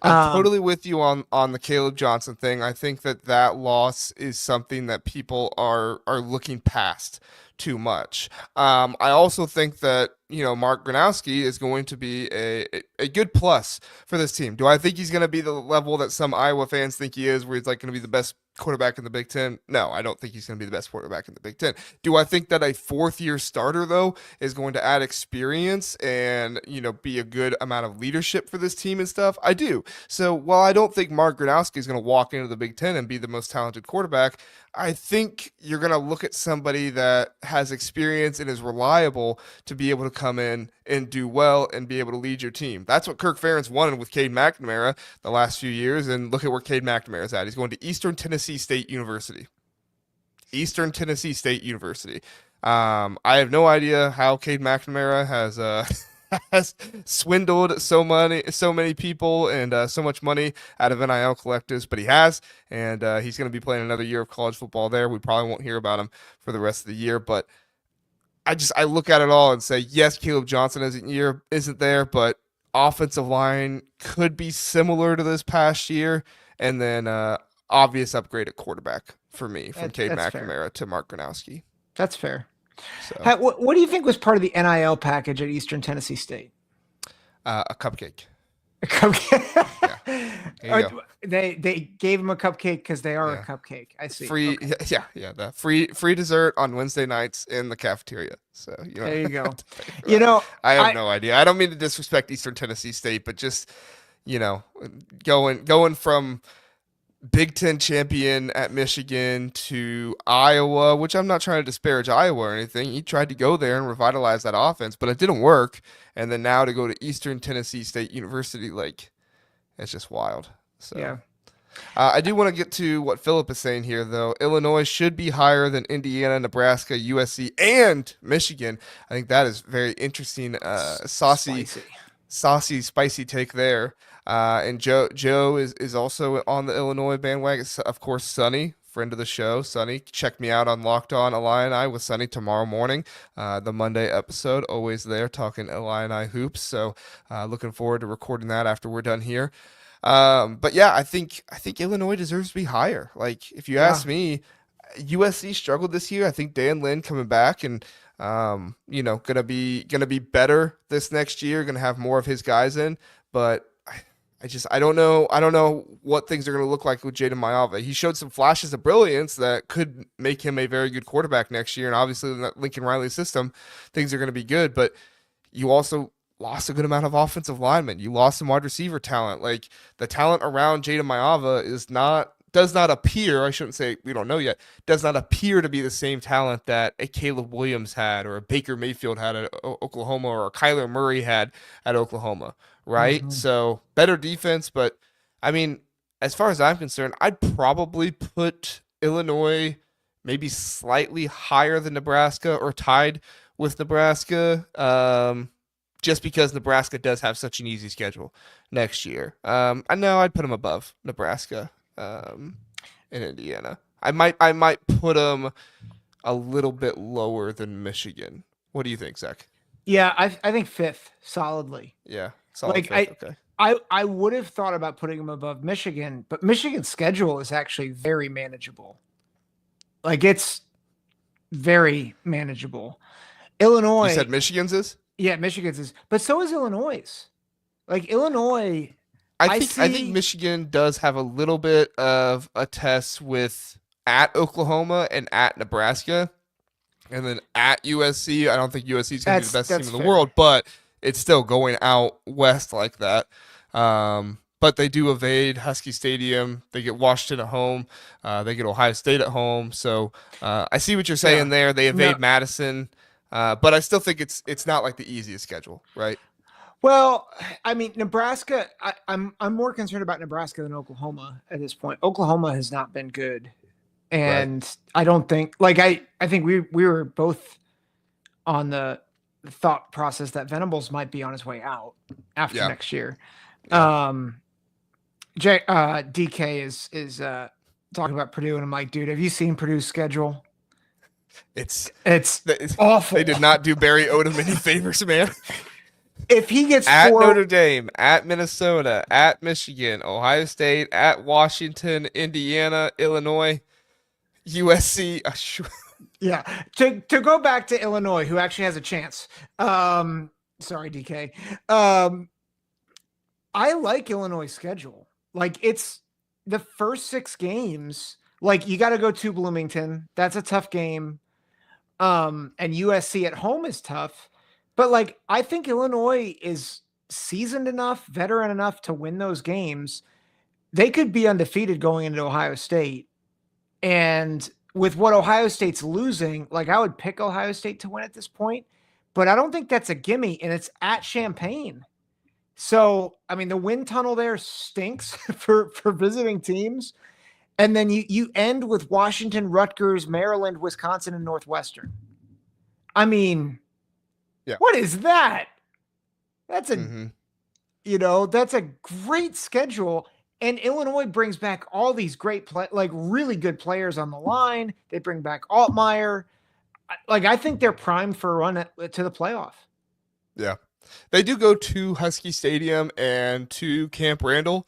I'm Um, totally with you on the Caleb Johnson thing. I think that loss is something that people are looking past too much. I also think that Mark Gronowski is going to be a good plus for this team. Do I think he's going to be the level that some Iowa fans think he is, where he's like going to be the best quarterback in the Big Ten? No, I don't think he's going to be the best quarterback in the Big Ten. Do I think that a fourth year starter though is going to add experience and be a good amount of leadership for this team and stuff? I do. So while I don't think Mark Gronowski is going to walk into the Big Ten and be the most talented quarterback, I think you're going to look at somebody that has experience and is reliable to be able to come in and do well and be able to lead your team. That's what Kirk Ferentz wanted with Cade McNamara the last few years, and look at where Cade McNamara is at. He's going to Eastern Tennessee State University. Eastern Tennessee State University. I have no idea how Cade McNamara has has swindled so many people and so much money out of NIL collectives, but he has, and he's going to be playing another year of college football there. We probably won't hear about him for the rest of the year, but I look at it all and say, yes, Caleb Johnson isn't there, but offensive line could be similar to this past year, and then obvious upgrade at quarterback for me from Cade McNamara fair. To Mark Gronowski. That's fair. So, what do you think was part of the NIL package at Eastern Tennessee State? A cupcake. A cupcake. Yeah. They gave him a cupcake because they are a cupcake. I see. Free, okay. The free dessert on Wednesday nights in the cafeteria. So there you go. I have no idea. I don't mean to disrespect Eastern Tennessee State, but just going from Big Ten champion at Michigan to Iowa, which I'm not trying to disparage Iowa or anything. He tried to go there and revitalize that offense, but it didn't work. And then now to go to Eastern Tennessee State University, it's just wild. So yeah. I do want to get to what Philip is saying here, though. Illinois should be higher than Indiana, Nebraska, USC, and Michigan. I think that is very interesting. Saucy, spicy take there. And Joe is also on the Illinois bandwagon. Of course, Sonny, friend of the show. Sonny, check me out on Locked On Illini with Sonny tomorrow morning. The Monday episode, always there talking Illini hoops. So looking forward to recording that after we're done here. But yeah, I think Illinois deserves to be higher. If you ask me, USC struggled this year. I think Dan Lynn coming back and gonna be better this next year. Gonna have more of his guys in, but I don't know what things are going to look like with Jaden Mayava. He showed some flashes of brilliance that could make him a very good quarterback next year. And obviously in that Lincoln Riley system, things are going to be good, but you also lost a good amount of offensive linemen. You lost some wide receiver talent. The talent around Jaden Mayava does not appear, I shouldn't say we don't know yet, does not appear to be the same talent that a Caleb Williams had or a Baker Mayfield had at Oklahoma or a Kyler Murray had at Oklahoma, right? Mm-hmm. So better defense, but I mean, as far as I'm concerned, I'd probably put Illinois maybe slightly higher than Nebraska or tied with Nebraska, just because Nebraska does have such an easy schedule next year. I know I'd put them above Nebraska. In Indiana, I might put them a little bit lower than Michigan. What do you think, Zach? Yeah, I think fifth solidly. Yeah, solid fifth. Okay. I would have thought about putting them above Michigan, but Michigan's schedule is actually very manageable. It's very manageable. Illinois. You said Michigan's is? Yeah, Michigan's is, but so is Illinois'. Illinois. I think Michigan does have a little bit of a test with at Oklahoma and at Nebraska, and then at USC. I don't think USC is going to be the best team in the world, but it's still going out west like that. But they do evade Husky Stadium. They get Washington at home. They get Ohio State at home. So I see what you're saying there. They evade Madison, but I still think it's not like the easiest schedule, right? Well, I mean, Nebraska, I'm more concerned about Nebraska than Oklahoma at this point. Oklahoma has not been good. And I don't think I think we were both on the thought process that Venables might be on his way out after next year. Yeah. DK is talking about Purdue, and I'm like, dude, have you seen Purdue's schedule? It's awful. They did not do Barry Odom any favors, man. If he gets at Notre Dame, at Minnesota, at Michigan, Ohio State, at Washington, Indiana, Illinois, USC. Yeah. To go back to Illinois, who actually has a chance. Sorry, DK. I like Illinois' schedule. It's the first 6 games. You got to go to Bloomington. That's a tough game. And USC at home is tough. But I think Illinois is seasoned enough, veteran enough to win those games. They could be undefeated going into Ohio State. And with what Ohio State's losing, I would pick Ohio State to win at this point. but I don't think that's a gimme, and it's at Champaign. So, I mean, the wind tunnel there stinks for visiting teams. And then you end with Washington, Rutgers, Maryland, Wisconsin, and Northwestern. I mean, Yeah. what is that? That's a Mm-hmm. that's a great schedule. And Illinois brings back all these great like really good players on the line. They bring back Altmaier. Like I think they're primed for a run to the playoff. Yeah. They do go to Husky Stadium and to Camp Randall.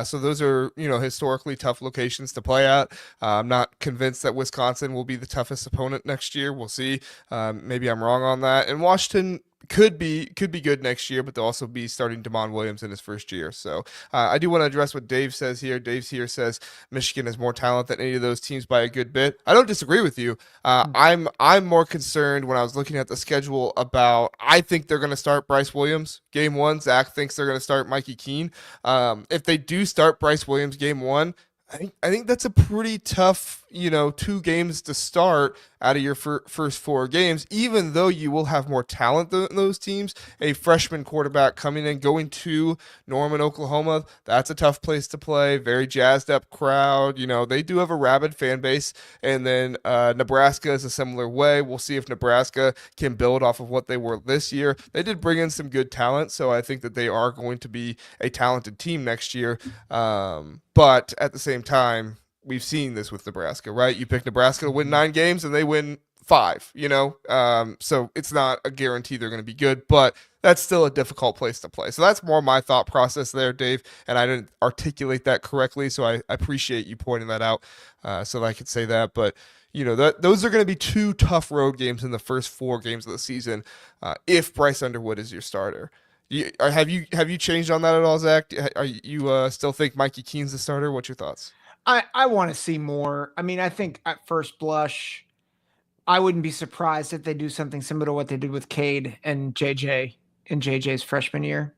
So those are, historically tough locations to play at. I'm not convinced that Wisconsin will be the toughest opponent next year. We'll see. Maybe I'm wrong on that. And Washington could be good next year, but they'll also be starting Damon Williams in his first year. So I do want to address what Dave says here. Dave here says Michigan has more talent than any of those teams by a good bit. I don't disagree with you. I'm more concerned when I was looking at the schedule about I think they're going to start Bryce Williams game one. Zach thinks they're going to start Mikey Keene. If they do start Bryce Williams game one, I think that's a pretty tough, 2 games to start out of your first 4 games, even though you will have more talent than those teams. A freshman quarterback coming in, going to Norman, Oklahoma, that's a tough place to play. Very jazzed up crowd. They do have a rabid fan base. And then Nebraska is a similar way. We'll see if Nebraska can build off of what they were this year. They did bring in some good talent, so I think that they are going to be a talented team next year. But at the same time, we've seen this with Nebraska, right? You pick Nebraska to win 9 games and they win 5, so it's not a guarantee they're going to be good, but that's still a difficult place to play. So that's more my thought process there, Dave, and I didn't articulate that correctly, so I appreciate you pointing that out so that I could say that. But those are going to be 2 tough road games in the first 4 games of the season if Bryce Underwood is your starter. Have you changed on that at all, Zach? Are you still think Mikey Keene's the starter? What's your thoughts? I want to see more. I mean, I think at first blush, I wouldn't be surprised if they do something similar to what they did with Cade and JJ in JJ's freshman year.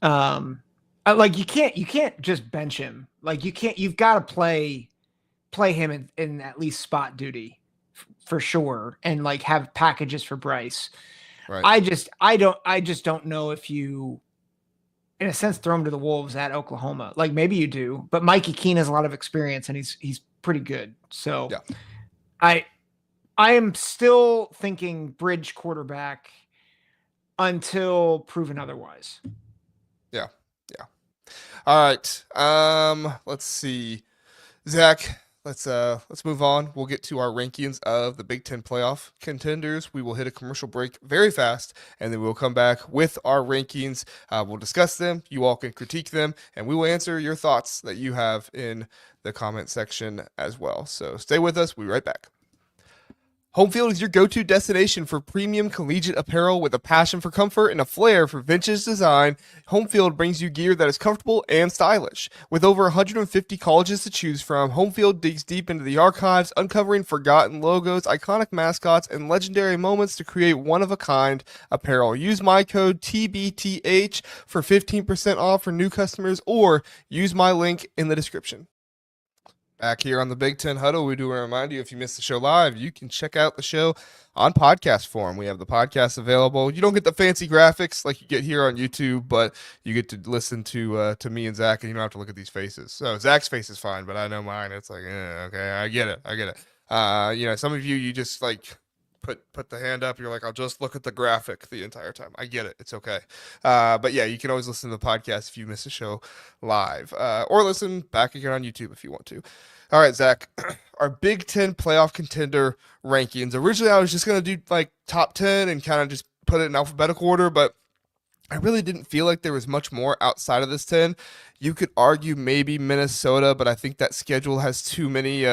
Like you can't just bench him. Like you've got to play him in at least spot duty for sure, and like have packages for Bryce. Right. I just don't know if you, in a sense, throw him to the wolves at Oklahoma. Like maybe you do, but Mikey Keene has a lot of experience and he's pretty good. So Yeah. I am still thinking bridge quarterback until proven otherwise. Yeah. Yeah. All right. Let's see. Zach, let's move on. We'll get to our rankings of the Big Ten playoff contenders. We will hit a commercial break very fast, and then we'll come back with our rankings. We'll discuss them. You all can critique them, and we will answer your thoughts that you have in the comment section as well. So stay with us. We'll be right back. Homefield is your go-to destination for premium collegiate apparel with a passion for comfort and a flair for vintage design. Homefield brings you gear that is comfortable and stylish. With over 150 colleges to choose from, Homefield digs deep into the archives, uncovering forgotten logos, iconic mascots, and legendary moments to create one-of-a-kind apparel. Use my code TBTH for 15% off for new customers, or use my link in the description. Back here on the Big Ten Huddle, we do remind you, if you missed the show live, you can check out the show on podcast form. We have the podcast available. You don't get the fancy graphics like you get here on YouTube, but you get to listen to me and Zach, and you don't have to look at these faces. So Zach's face is fine, but I know mine. It's like, okay, I get it. Some of you just like put the hand up. You're like, I'll just look at the graphic the entire time. I get it. It's okay. But yeah, you can always listen to the podcast if you miss a show live, or listen back again on YouTube if you want to. All right, Zach, our Big Ten playoff contender rankings. Originally, I was just going to do like top 10 and kind of just put it in alphabetical order, but I really didn't feel like there was much more outside of this 10. You could argue maybe Minnesota, but I think that schedule has too many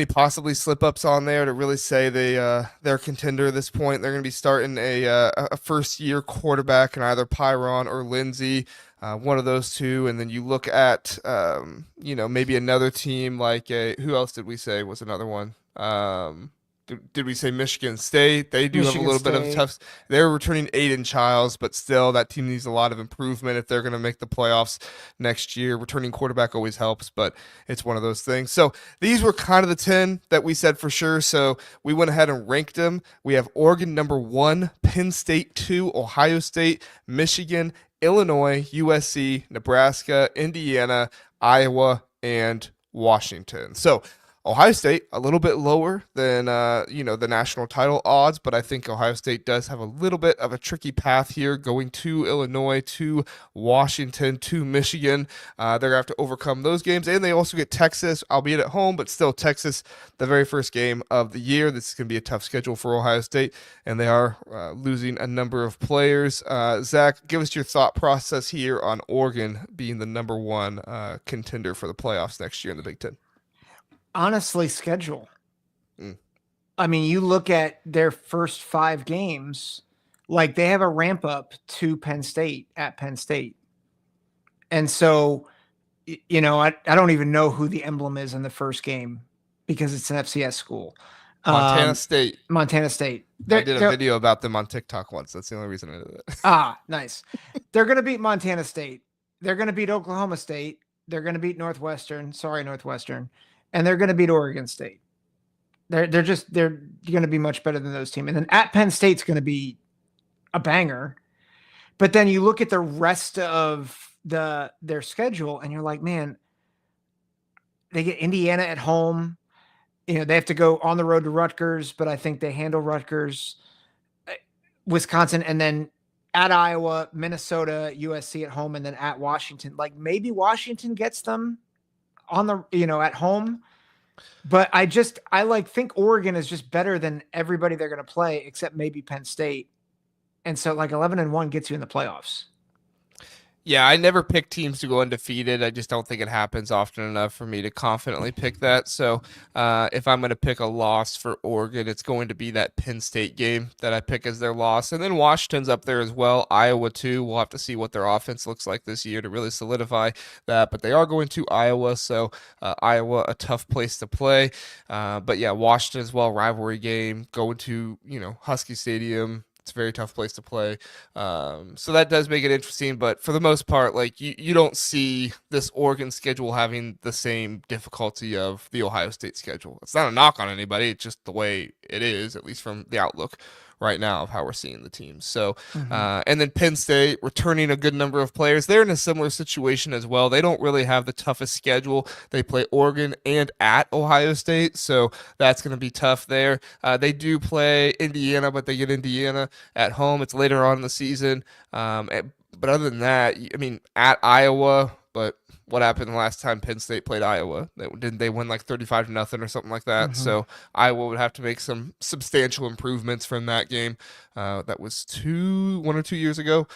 possibly slip-ups on there to really say they're a contender at this point. They're going to be starting a first-year quarterback in either Pyron or Lindsey, one of those two. And then you look at, maybe another team like who else did we say was another one? Did we say Michigan State? They do have a Michigan little bit of a State. tough. They're returning Aiden Childs, but still, that team needs a lot of improvement if they're going to make the playoffs next year. Returning quarterback always helps, but it's one of those things. So these were kind of the 10 that we said for sure. So we went ahead and ranked them. We have Oregon number 1, Penn State 2, Ohio State, Michigan, Illinois, USC, Nebraska, Indiana, Iowa, and Washington. So Ohio State a little bit lower than the national title odds, but I think Ohio State does have a little bit of a tricky path here, going to Illinois, to Washington, to Michigan. They're gonna have to overcome those games, and they also get Texas, albeit at home, but still Texas, the very first game of the year. This is gonna be a tough schedule for Ohio State, and they are losing a number of players. Zach, give us your thought process here on Oregon being the number 1 contender for the playoffs next year in the Big Ten. Honestly, schedule. Mm. I mean, you look at their first 5 games, like they have a ramp up to Penn State at Penn State. And so, I don't even know who the emblem is in the first game because it's an FCS school. Montana State. Montana State. I did a video about them on TikTok once. That's the only reason I did it. Nice. They're going to beat Montana State. They're going to beat Oklahoma State. They're going to beat Northwestern. And they're going to beat Oregon State. They're going to be much better than those teams. And then at Penn State's going to be a banger. But then you look at the rest of their schedule and you're like, man, they get Indiana at home. They have to go on the road to Rutgers, but I think they handle Rutgers, Wisconsin, and then at Iowa, Minnesota, USC at home, and then at Washington. Like maybe Washington gets them on the at home, but I think Oregon is just better than everybody they're going to play except maybe Penn State, and so like 11-1 gets you in the playoffs. Yeah, I never pick teams to go undefeated. I just don't think it happens often enough for me to confidently pick that. So if I'm going to pick a loss for Oregon, it's going to be that Penn State game that I pick as their loss. And then Washington's up there as well. Iowa too. We'll have to see what their offense looks like this year to really solidify that. But they are going to Iowa, so Iowa, a tough place to play. But yeah, Washington as well, rivalry game, going to, Husky Stadium. It's a very tough place to play. So that does make it interesting. But for the most part, like you don't see this Oregon schedule having the same difficulty of the Ohio State schedule. It's not a knock on anybody. It's just the way it is, at least from the outlook right now of how we're seeing the teams. So, and then Penn State returning a good number of players. They're in a similar situation as well. They don't really have the toughest schedule. They play Oregon and at Ohio State, so that's going to be tough there. They do play Indiana, but they get Indiana at home. It's later on in the season. But other than that, I mean, at Iowa, but what happened the last time Penn State played Iowa? Didn't they win like 35-0 or something like that? So Iowa would have to make some substantial improvements from that game. That was 1 or 2 years ago.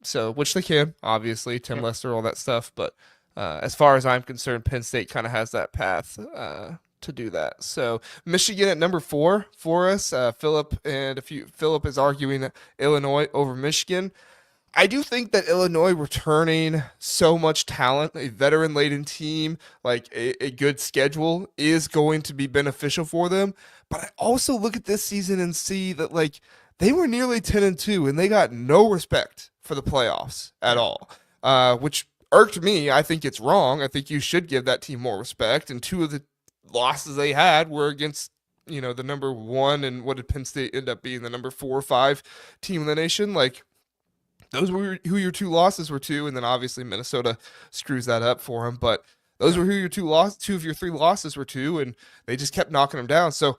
So which they can, obviously, Tim Lester, all that stuff. But as far as I'm concerned, Penn State kind of has that path to do that. So Michigan at number 4 for us. Philip is arguing Illinois over Michigan. I do think that Illinois returning so much talent, a veteran-laden team, like a good schedule, is going to be beneficial for them. But I also look at this season and see that like they were nearly 10-2 and they got no respect for the playoffs at all, which irked me. I think it's wrong. I think you should give that team more respect. And 2 of the losses they had were against the number 1, and what did Penn State end up being, the number 4 or 5 team in the nation? Like, those were who your 2 losses were to, and then obviously Minnesota screws that up for them. But those were who your 2 of your 3 losses were to, and they just kept knocking them down. So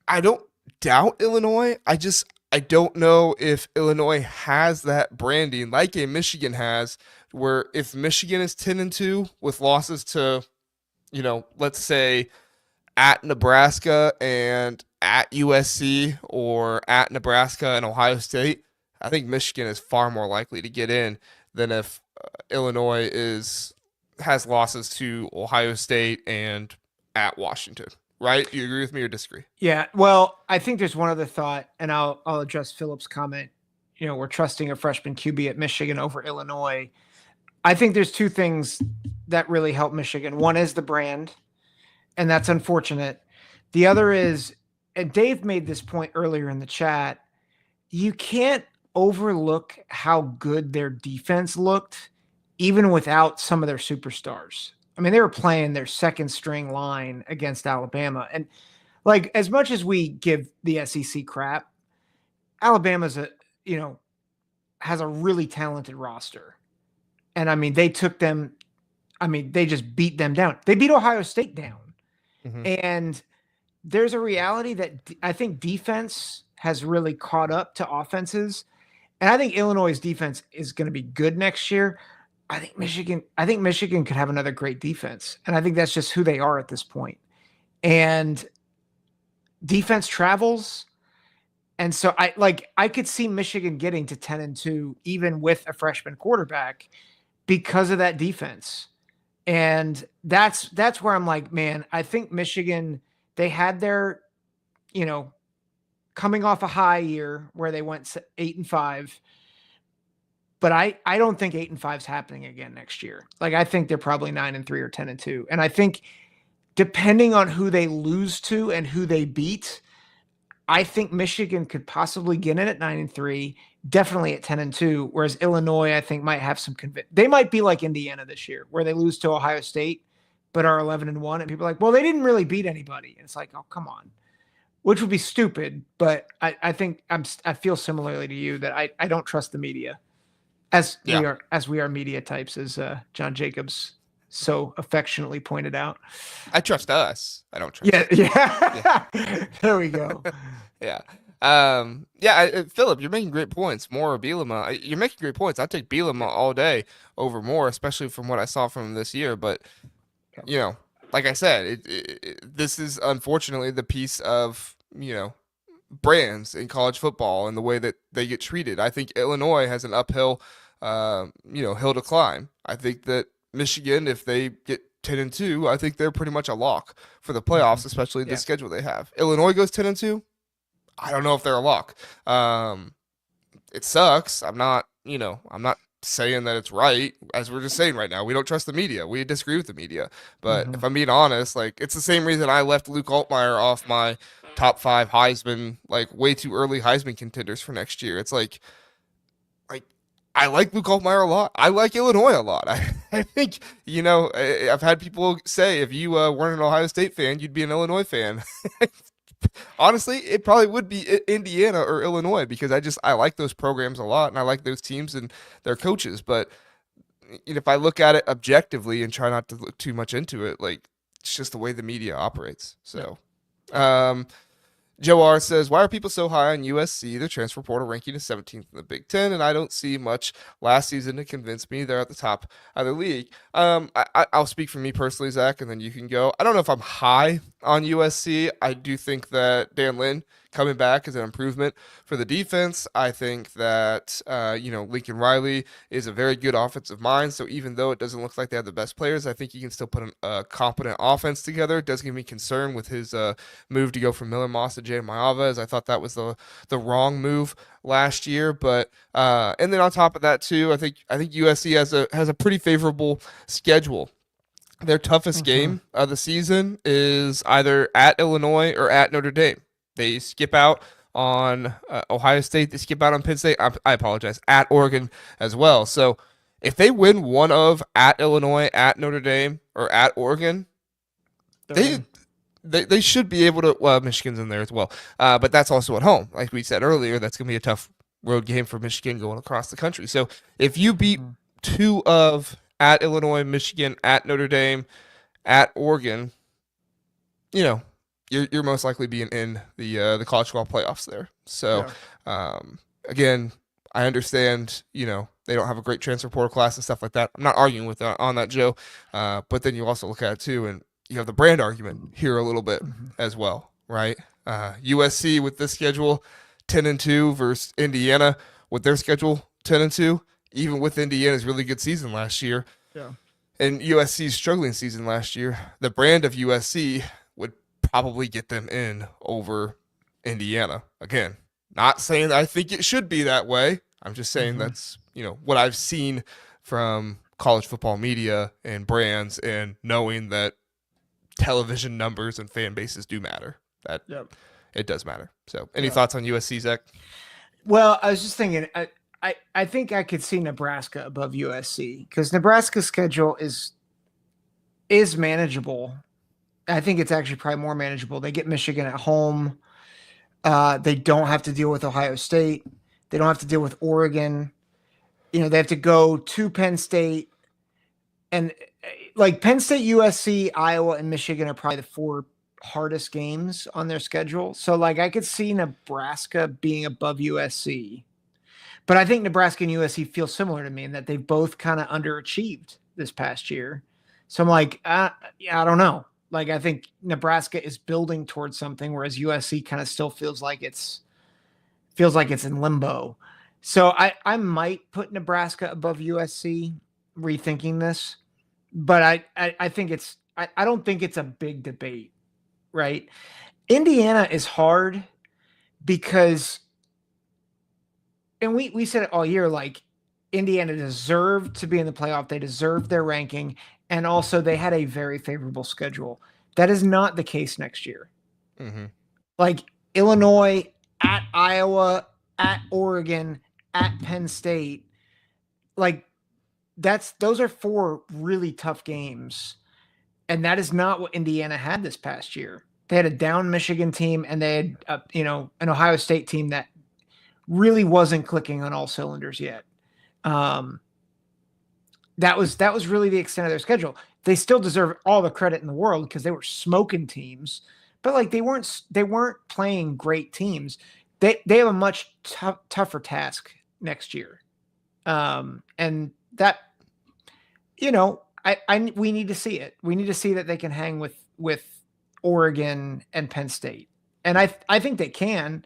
I don't doubt Illinois. I don't know if Illinois has that branding like a Michigan has, where if Michigan is 10-2 with losses to, let's say at Nebraska and at USC, or at Nebraska and Ohio State, I think Michigan is far more likely to get in than if Illinois has losses to Ohio State and at Washington. Right? Do you agree with me or disagree? Yeah. Well, I think there's one other thought, and I'll address Philip's comment. We're trusting a freshman QB at Michigan over Illinois. I think there's 2 things that really help Michigan. One is the brand, and that's unfortunate. The other is, and Dave made this point earlier in the chat, you can't overlook how good their defense looked, even without some of their superstars. I mean, they were playing their second string line against Alabama. And like, as much as we give the SEC crap, Alabama's has a really talented roster. And I mean, they took them, I mean, they just beat them down. They beat Ohio State down. Mm-hmm. And there's a reality that I think defense has really caught up to offenses. And I think Illinois' defense is going to be good next year. I think Michigan could have another great defense. And I think that's just who they are at this point. And defense travels. And so I could see Michigan getting to 10-2 even with a freshman quarterback because of that defense. And that's where I'm like, man, I think Michigan, they had their, coming off a high year where they went 8-5. But I don't think 8-5 is happening again next year. Like, I think they're probably 9-3 or 10-2. And I think depending on who they lose to and who they beat, I think Michigan could possibly get in at 9-3, definitely at 10-2. Whereas Illinois, I think, might have some they might be like Indiana this year, where they lose to Ohio State, but are 11-1, and people are like, well, they didn't really beat anybody. And it's like, oh, come on, which would be stupid. But I think I feel similarly to you that I don't trust the media, as we are media types, as John Jacobs so affectionately pointed out. I trust us. I don't trust. Yeah. There we go. Yeah. Philip, you're making great points. More Bielema. You're making great points. I'll take Bielema all day over Moore, especially from what I saw from him this year. But, like I said, this is unfortunately the piece of, brands in college football and the way that they get treated. I think Illinois has an uphill, hill to climb. I think that Michigan, if they get 10-2, I think they're pretty much a lock for the playoffs, especially the schedule they have. Illinois goes 10-2. I don't know if they're a lock. It sucks. I'm not saying that it's right. As we're just saying right now, we don't trust the media. We disagree with the media. But if I'm being honest, like, it's the same reason I left Luke Altmaier off my top 5 Heisman, like way too early Heisman contenders for next year. It's like I like Luke Altmaier a lot. I like Illinois a lot. I think, I've had people say if you weren't an Ohio State fan, you'd be an Illinois fan. Honestly, it probably would be Indiana or Illinois because I like those programs a lot and I like those teams and their coaches. But if I look at it objectively and try not to look too much into it, like, it's just the way the media operates. So, Joe R says, why are people so high on USC? Their transfer portal ranking is 17th in the Big Ten, and I don't see much last season to convince me they're at the top of the league. I'll speak for me personally, Zach, and then you can go. I don't know if I'm high on USC. I do think that Dan Lynn coming back is an improvement for the defense. I think that, Lincoln Riley is a very good offensive mind. So even though it doesn't look like they have the best players, I think he can still put a competent offense together. It does give me concern with his move to go from Miller Moss to Jay Maiava, I thought that was the wrong move last year. But and then on top of that too, I think USC has a pretty favorable schedule. Their toughest game of the season is either at Illinois or at Notre Dame. They skip out on Ohio State. They skip out on Penn State. I apologize. At Oregon as well. So if they win one of at Illinois, at Notre Dame, or at Oregon, they should be able to. Well, Michigan's in there as well, but that's also at home. Like we said earlier, that's going to be a tough road game for Michigan going across the country. So if you beat two of at Illinois, Michigan, at Notre Dame, at Oregon, you're most likely being in the college football playoffs there. So, again, I understand, they don't have a great transfer portal class and stuff like that. I'm not arguing with on that, Joe. But then you also look at it too, and you have the brand argument here a little bit as well, right? USC with this schedule, 10-2 versus Indiana with their schedule, 10-2. Even with Indiana's really good season last year, and USC's struggling season last year, the brand of USC would probably get them in over Indiana. Again, not saying I think it should be that way. I'm just saying that's, what I've seen from college football media and brands and knowing that television numbers and fan bases do matter. that Yep. it does matter. So, any Yep. thoughts on USC, Zach? Well, I was just thinking, I think I could see Nebraska above USC because Nebraska's schedule is manageable. I think it's actually probably more manageable. They get Michigan at home. They don't have to deal with Ohio State. They don't have to deal with Oregon. They have to go to Penn State, and like Penn State, USC, Iowa, and Michigan are probably the four hardest games on their schedule. So like I could see Nebraska being above USC. But I think Nebraska and USC feel similar to me in that they've both kind of underachieved this past year. So I'm like, yeah, I don't know. Like I think Nebraska is building towards something, whereas USC kind of still feels like it's in limbo. So I might put Nebraska above USC, rethinking this, but I think I don't think it's a big debate, right? Indiana is hard because, and we said it all year, like Indiana deserved to be in the playoff. They deserved their ranking. And also they had a very favorable schedule. That is not the case next year. Mm-hmm. Like Illinois, at Iowa, at Oregon, at Penn State, like those are four really tough games. And that is not what Indiana had this past year. They had a down Michigan team and they had an Ohio State team that really wasn't clicking on all cylinders yet. That was really the extent of their schedule. They still deserve all the credit in the world because they were smoking teams, but like they weren't playing great teams. They have a much tougher task next year, and that we need to see it. We need to see that they can hang with Oregon and Penn State, and I think they can,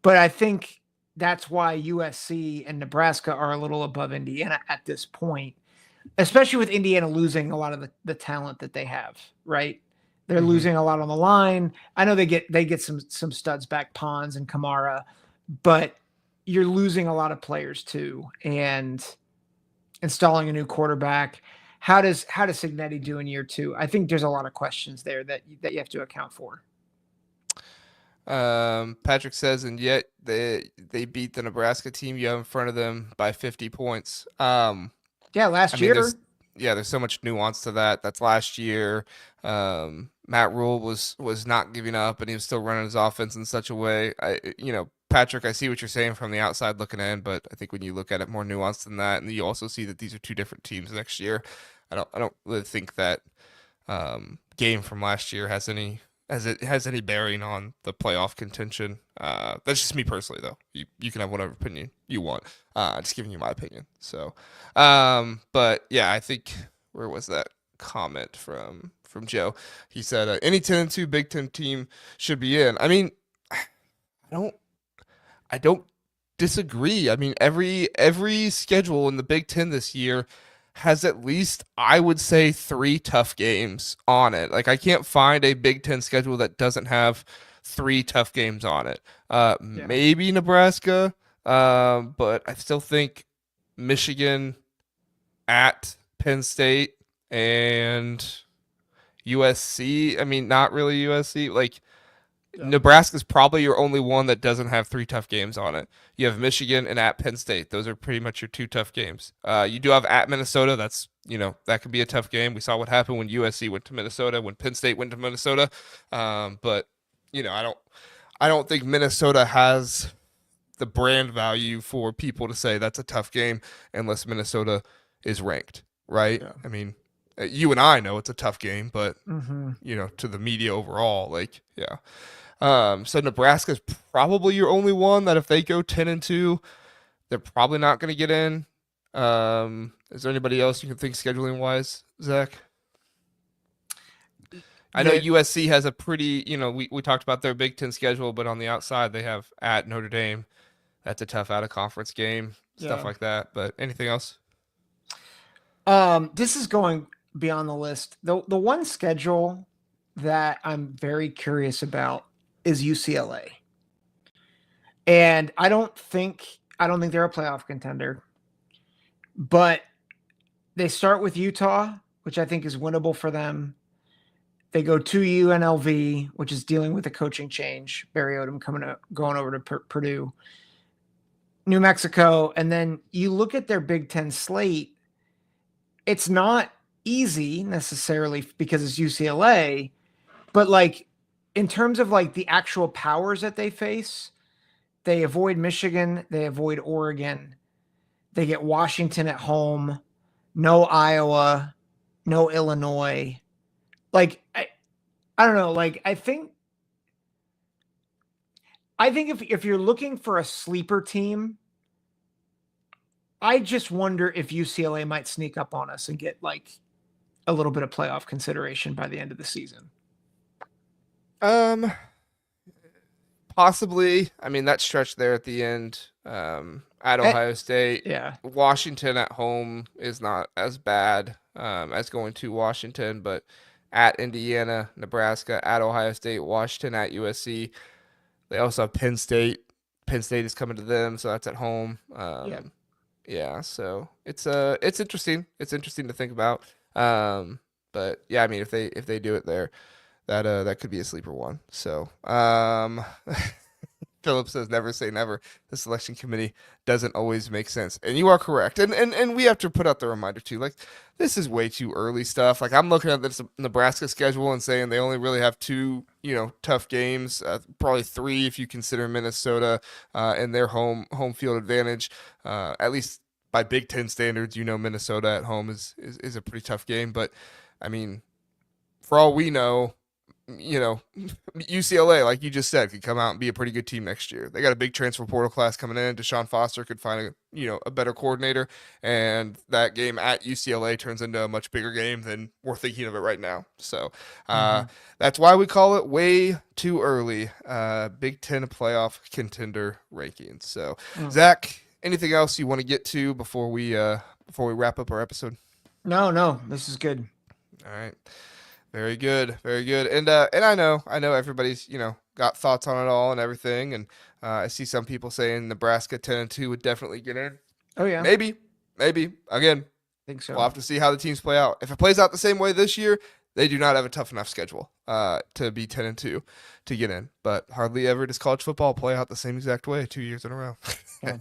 but I think that's why USC and Nebraska are a little above Indiana at this point, especially with Indiana losing a lot of the talent that they have, right? They're Mm-hmm. losing a lot on the line. I know they get some studs back, Pons and Kamara, but you're losing a lot of players too, and installing a new quarterback. How does Signetti do in year two? I think there's a lot of questions there that you have to account for. Patrick says, and yet they beat the Nebraska team you have in front of them by 50 points. Yeah, I last mean, year. there's so much nuance to that. That's last year. Matt Rule was not giving up, and he was still running his offense in such a way. Patrick, I see what you're saying from the outside looking in, but I think when you look at it more nuanced than that, and you also see that these are two different teams next year, I don't really think that game from last year has any bearing on the playoff contention. That's just me personally, though. You can have whatever opinion you want. Just giving you my opinion. So, but yeah, I think where was that comment from Joe? He said any 10-2 Big Ten team should be in. I mean, I don't disagree. I mean, every schedule in the Big Ten this year has at least, I would say, 3 tough games on it. Like I can't find a Big Ten schedule that doesn't have 3 tough games on it. Maybe Nebraska, but I still think Michigan at Penn State and USC. I mean, not really USC. Like Nebraska's probably your only one that doesn't have 3 tough games on it. You have Michigan and at Penn State. Those are pretty much your 2 tough games. You do have at Minnesota. That's that could be a tough game. We saw what happened when USC went to Minnesota, when Penn State went to Minnesota. But I don't think Minnesota has the brand value for people to say that's a tough game unless Minnesota is ranked, right? Yeah. I mean, you and I know it's a tough game, but Mm-hmm. to the media overall, like, yeah. So Nebraska's probably your only one that if they go 10-2, they're probably not going to get in. Is there anybody else you can think scheduling wise, Zach? I know USC has a pretty, we talked about their Big Ten schedule, but on the outside they have at Notre Dame. That's a tough out of conference game, stuff like that. But anything else? This is going beyond the list. The one schedule that I'm very curious about is UCLA. And I don't think they're a playoff contender, but they start with Utah, which I think is winnable for them. They go to UNLV, which is dealing with a coaching change. Barry Odom going over to Purdue, New Mexico, and then you look at their Big Ten slate. It's not easy necessarily because it's UCLA, but like in terms of like the actual powers that they face, they avoid Michigan, they avoid Oregon, they get Washington at home, no Iowa, no Illinois. Like I don't know. Like I think if you're looking for a sleeper team, I just wonder if UCLA might sneak up on us and get like a little bit of playoff consideration by the end of the season. Um, Possibly. I mean, that stretch there at the end, at Ohio State, Yeah. Washington at home is not as bad as going to Washington, but at Indiana, Nebraska, at Ohio State, Washington at USC. They also have Penn State. Penn State is coming to them, so that's at home. Yeah. Yeah, so it's interesting. It's interesting to think about. But yeah, I mean, if they do it there, that could be a sleeper one. So Philip says never say never. The selection committee doesn't always make sense. And you are correct. And we have to put out the reminder too. Like this is way too early stuff. Like I'm looking at this Nebraska schedule and saying they only really have two, tough games, probably three if you consider Minnesota and their home field advantage. At least by Big Ten standards, Minnesota at home is a pretty tough game. But I mean, for all we know, UCLA, like you just said, could come out and be a pretty good team next year. They got a big transfer portal class coming in. Deshaun Foster could find a better coordinator, and that game at UCLA turns into a much bigger game than we're thinking of it right now. So that's why we call it way too early. Big Ten playoff contender rankings. So Zach, anything else you want to get to before we wrap up our episode? No, this is good. All right. Very good, very good. And I know everybody's got thoughts on it all and everything. And I see some people saying Nebraska 10-2 would definitely get in. Oh yeah, maybe. Again, I think so. We'll have to see how the teams play out. If it plays out the same way this year, they do not have a tough enough schedule to be 10-2 to get in. But hardly ever does college football play out the same exact way 2 years in a row. Yeah.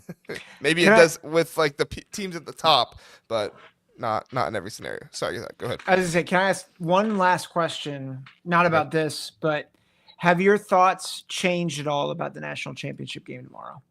Maybe does with like the teams at the top, but. Not in every scenario. Sorry, go ahead. I was gonna say, can I ask one last question? Not about this, but have your thoughts changed at all about the national championship game tomorrow?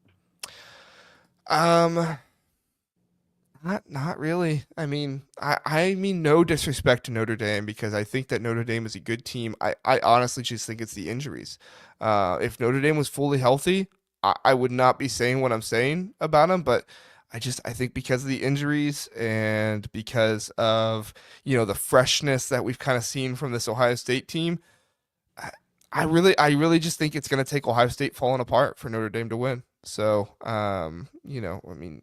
Not really. I mean, I mean no disrespect to Notre Dame because I think that Notre Dame is a good team. I honestly just think it's the injuries. If Notre Dame was fully healthy, I would not be saying what I'm saying about them, but I think because of the injuries and because of, the freshness that we've kind of seen from this Ohio State team, I really just think it's going to take Ohio State falling apart for Notre Dame to win. So, I mean,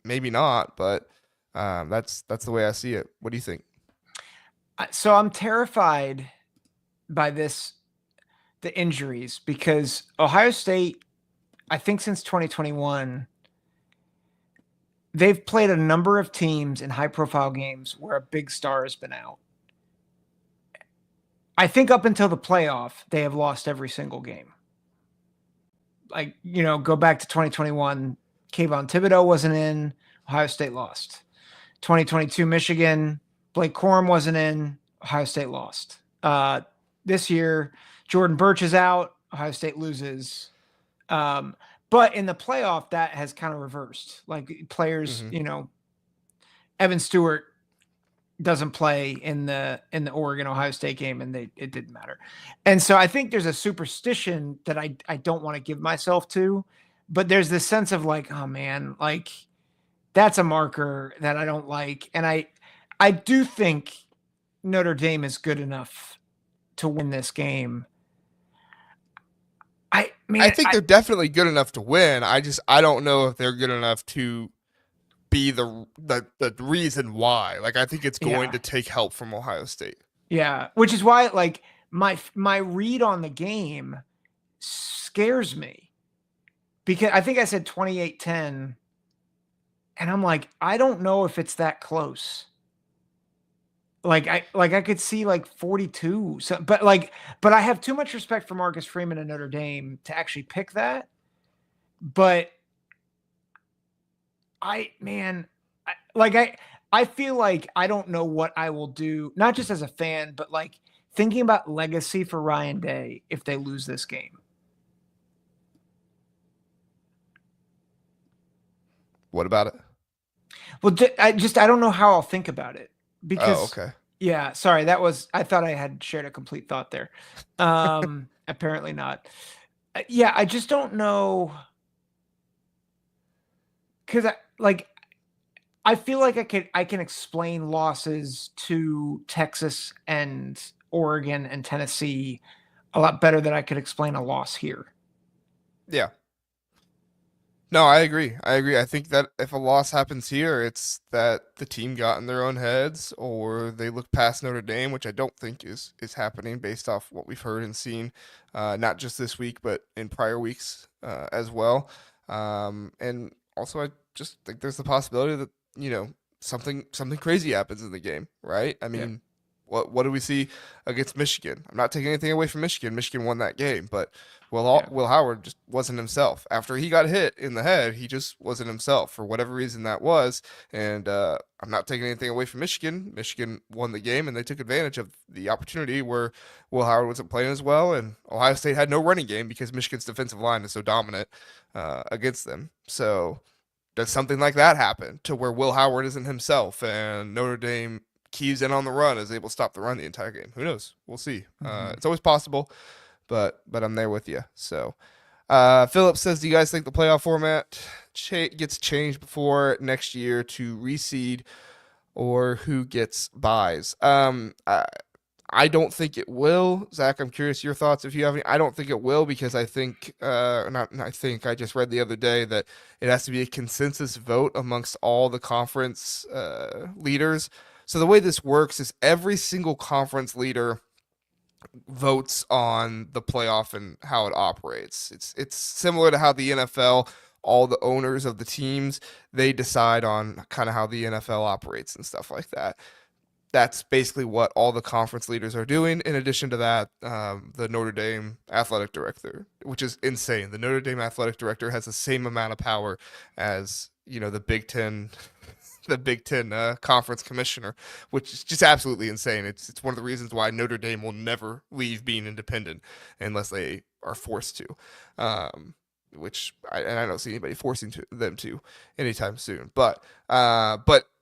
maybe not, but that's the way I see it. What do you think? So I'm terrified by the injuries, because Ohio State, I think since 2021, they've played a number of teams in high-profile games where a big star has been out. I think up until the playoff, they have lost every single game. Like, go back to 2021, Kayvon Thibodeau wasn't in, Ohio State lost. 2022 Michigan, Blake Corum wasn't in, Ohio State lost. This year, Jordan Birch is out, Ohio State loses. But in the playoff, that has kind of reversed. Like players, Evan Stewart doesn't play in the Oregon Ohio State game, and it didn't matter. And so I think there's a superstition that I don't want to give myself to, but there's this sense of like, oh man, like that's a marker that I don't like. And I do think Notre Dame is good enough to win this game. I think they're definitely good enough to win. I don't know if they're good enough to be the reason why. Like I think it's going to take help from Ohio State. Yeah, which is why like my read on the game scares me, because I think I said 28-10, and I'm like, I don't know if it's that close. I could see like 42. So, but I have too much respect for Marcus Freeman and Notre Dame to actually pick that. But man, I feel like I don't know what I will do, not just as a fan, but like thinking about legacy for Ryan Day if they lose this game. What about it? Well, I don't know how I'll think about it Oh, because okay. yeah, sorry, I thought I had shared a complete thought there. Apparently not. Yeah, I just don't know because I feel like I can explain losses to Texas and Oregon and Tennessee a lot better than I could explain a loss here. Yeah. No, I agree. I agree. I think that if a loss happens here, it's that the team got in their own heads or they look past Notre Dame, which I don't think is happening based off what we've heard and seen, not just this week, but in prior weeks as well. And also, I just think there's the possibility that, something crazy happens in the game, right? I Yeah. mean, what do we see against Michigan? I'm not taking anything away from Michigan. Michigan won that game, but Yeah. Will Howard just wasn't himself. After he got hit in the head, he just wasn't himself for whatever reason that was. And I'm not taking anything away from Michigan. Michigan won the game, and they took advantage of the opportunity where Will Howard wasn't playing as well, and Ohio State had no running game because Michigan's defensive line is so dominant against them. So does something like that happen to where Will Howard isn't himself and Notre Dame keys in on the run, is able to stop the run the entire game? Who knows? We'll see. Mm-hmm. It's always possible, but I'm there with you. So, Philip says, do you guys think the playoff format gets changed before next year to reseed or who gets buys? I don't think it will. Zach, I'm curious your thoughts if you have any. I don't think it will because I think, not I think, I just read the other day that it has to be a consensus vote amongst all the conference leaders. So the way this works is every single conference leader votes on the playoff and how it operates. It's similar to how the NFL, all the owners of the teams, they decide on kind of how the NFL operates and stuff like that. That's basically what all the conference leaders are doing. In addition to that, the Notre Dame athletic director, which is insane. The Notre Dame athletic director has the same amount of power as the Big Ten, the Big Ten conference commissioner, which is just absolutely insane. It's one of the reasons why Notre Dame will never leave being independent unless they are forced to. Which I don't see anybody forcing them to anytime soon. But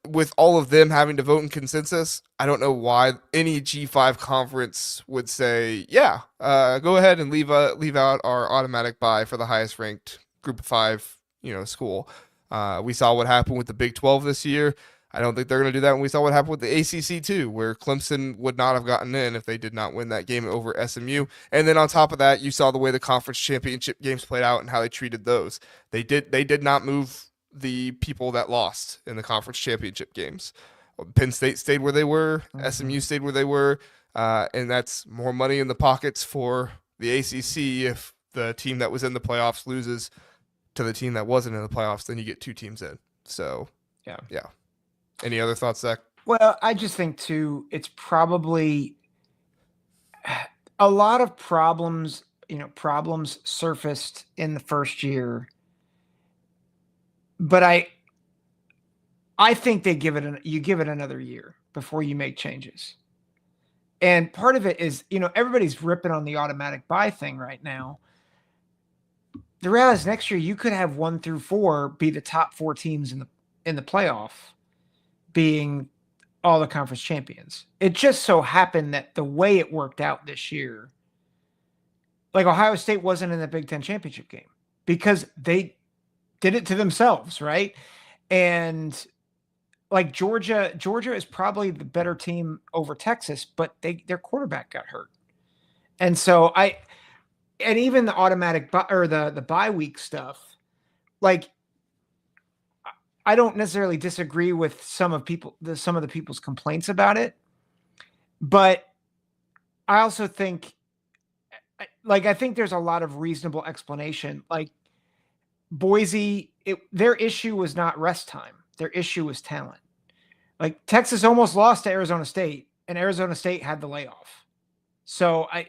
with all of them having to vote in consensus, I don't know why any G5 conference would say, yeah, go ahead and leave out our automatic bye for the highest ranked Group of Five, school. We saw what happened with the Big 12 this year. I don't think they're going to do that. And we saw what happened with the ACC too, where Clemson would not have gotten in if they did not win that game over SMU. And then on top of that, you saw the way the conference championship games played out and how they treated those. They did not move the people that lost in the conference championship games. Penn State stayed where they were. Mm-hmm. SMU stayed where they were. And that's more money in the pockets for the ACC if the team that was in the playoffs loses to the team that wasn't in the playoffs, then you get two teams in. So, Yeah. yeah. Any other thoughts, Zach? Well, I just think too, it's probably a lot of problems surfaced in the first year, but I think you give it another year before you make changes. And part of it is, everybody's ripping on the automatic buy thing right now. The reality is next year you could have 1 through 4 be the top 4 teams in the playoff, being all the conference champions. It just so happened that the way it worked out this year, like Ohio State wasn't in the Big Ten championship game because they did it to themselves, right? And like Georgia is probably the better team over Texas, but their quarterback got hurt. And so and even the automatic or the bye week stuff, like I don't necessarily disagree with some of the people's complaints about it, but I also think I think there's a lot of reasonable explanation. Like Boise, their issue was not rest time. Their issue was talent. Like Texas almost lost to Arizona State and Arizona State had the layoff. So I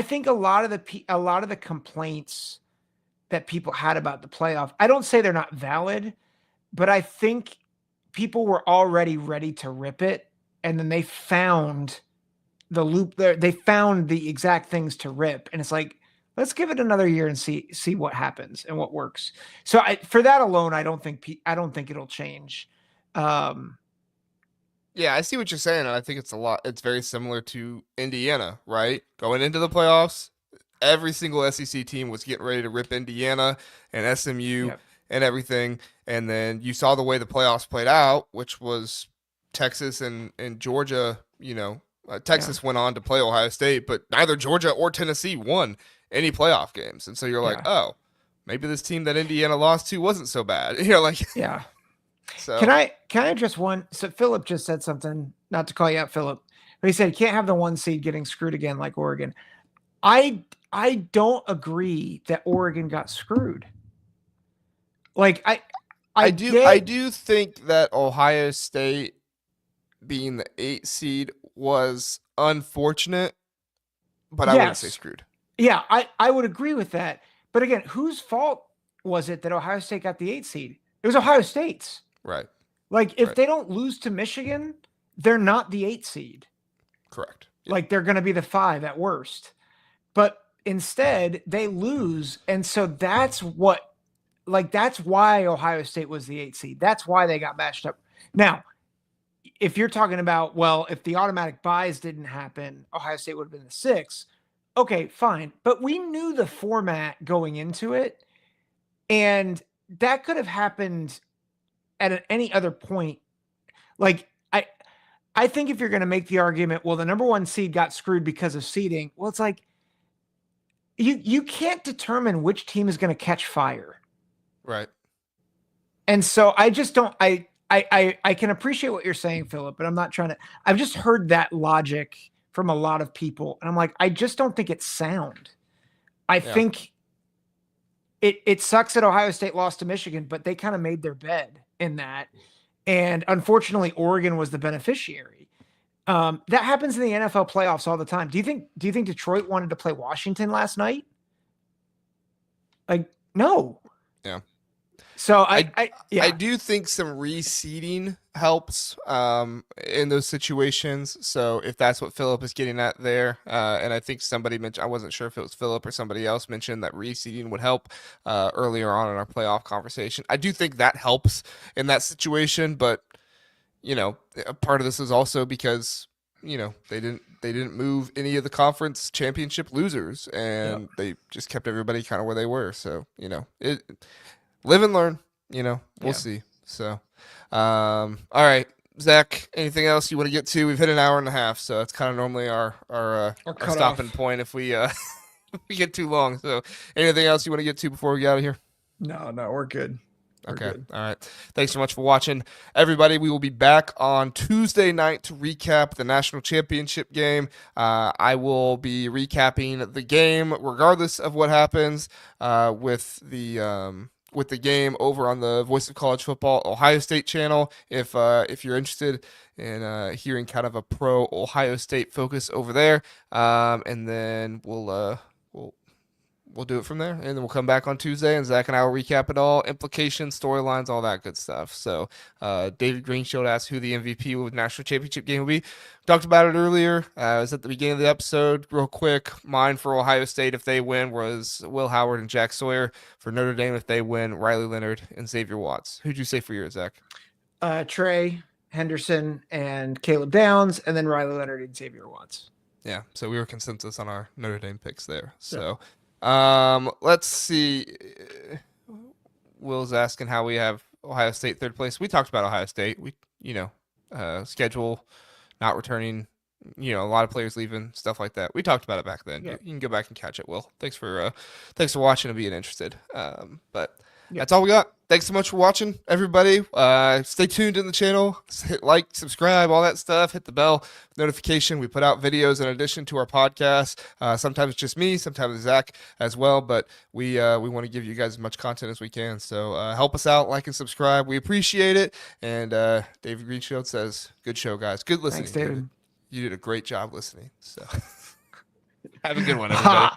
think a lot of the complaints that people had about the playoff, I don't say they're not valid, but I think people were already ready to rip it, and then they found the loop there. They found the exact things to rip, and it's like, let's give it another year and see what happens and what works. So for that alone, I don't think it'll change. Um, Yeah, I see what you're saying, and I think it's very similar to Indiana, right? Going into the playoffs, every single SEC team was getting ready to rip Indiana and SMU yeah, and everything. And then you saw the way the playoffs played out, which was Texas and Georgia, yeah, Texas went on to play Ohio State, but neither Georgia or Tennessee won any playoff games. And so you're like, yeah, oh, maybe this team that Indiana lost to wasn't so bad. Like, yeah. so Can I address one? So Philip just said something, not to call you out, Philip, but he said you can't have the one seed getting screwed again like Oregon. I don't agree that Oregon got screwed. Like I I get do think that Ohio State being the 8 seed was unfortunate, but I wouldn't say yes. screwed. Yeah, I would agree with that. But again, whose fault was it that Ohio State got the 8 seed? It was Ohio State's. Right. Like if Right. they don't lose to Michigan, they're not the 8 seed. Correct. Yeah. Like they're going to be the 5 at worst. But instead, they lose, and so that's why Ohio State was the 8 seed. That's why they got matched up. Now, if you're talking about, well, if the automatic buys didn't happen, Ohio State would have been the 6. Okay, fine. But we knew the format going into it, and that could have happened at any other point. Like I think if you're going to make the argument, well, the number 1 seed got screwed because of seeding. Well, it's like you can't determine which team is going to catch fire. Right. And so I just don't I can appreciate what you're saying, Philip, but I'm not trying to. I've just heard that logic from a lot of people, and I'm like, I just don't think it's sound. I Yeah. think it sucks that Ohio State lost to Michigan, but they kind of made their bed in that. And unfortunately, Oregon was the beneficiary. That happens in the NFL playoffs all the time. Do you think Detroit wanted to play Washington last night? Like, no. Yeah. So I do think some reseeding helps in those situations. So if that's what Philip is getting at there, and I think somebody mentioned, I wasn't sure if it was Philip or somebody else mentioned that reseeding would help earlier on in our playoff conversation. I do think that helps in that situation, but a part of this is also because they didn't move any of the conference championship losers, Yep. and they just kept everybody kind of where they were. So it live and learn. We'll Yeah. see. So, all right, Zach. Anything else you want to get to? We've hit an hour and a half, so it's kind of normally Or our cut stopping off. point if we if we get too long. So, anything else you want to get to before we get out of here? No, we're good. We're Okay. good. All right. Thanks so much for watching, everybody. We will be back on Tuesday night to recap the national championship game. I will be recapping the game regardless of what happens with the game over on the Voice of College Football Ohio State channel. If you're interested in hearing kind of a pro Ohio State focus over there, and then we'll do it from there, and then we'll come back on Tuesday, and Zach and I will recap it all, implications, storylines, all that good stuff. So, David Greenshield asked who the MVP of the national championship game will be. Talked about it earlier. It was at the beginning of the episode. Real quick, mine for Ohio State if they win was Will Howard and Jack Sawyer. For Notre Dame if they win, Riley Leonard and Xavier Watts. Who'd you say for yours, Zach? Trey Henderson and Caleb Downs, and then Riley Leonard and Xavier Watts. Yeah, so we were consensus on our Notre Dame picks there. Yeah. So, let's see. Will's asking how we have Ohio State third place. We talked about Ohio State. Schedule not returning. A lot of players leaving, stuff like that. We talked about it back then. Yeah. You can go back and catch it. Will, thanks for watching and being interested. But Yep. That's all we got. Thanks so much for watching, everybody. Stay tuned in the channel. Hit like, subscribe, all that stuff. Hit the bell notification. We put out videos in addition to our podcast. Sometimes just me, sometimes Zach as well. But we want to give you guys as much content as we can. So help us out, like and subscribe. We appreciate it. And David Greenshield says, "Good show, guys. Good listening, Thanks, David. You did a great job listening." So have a good one, everybody.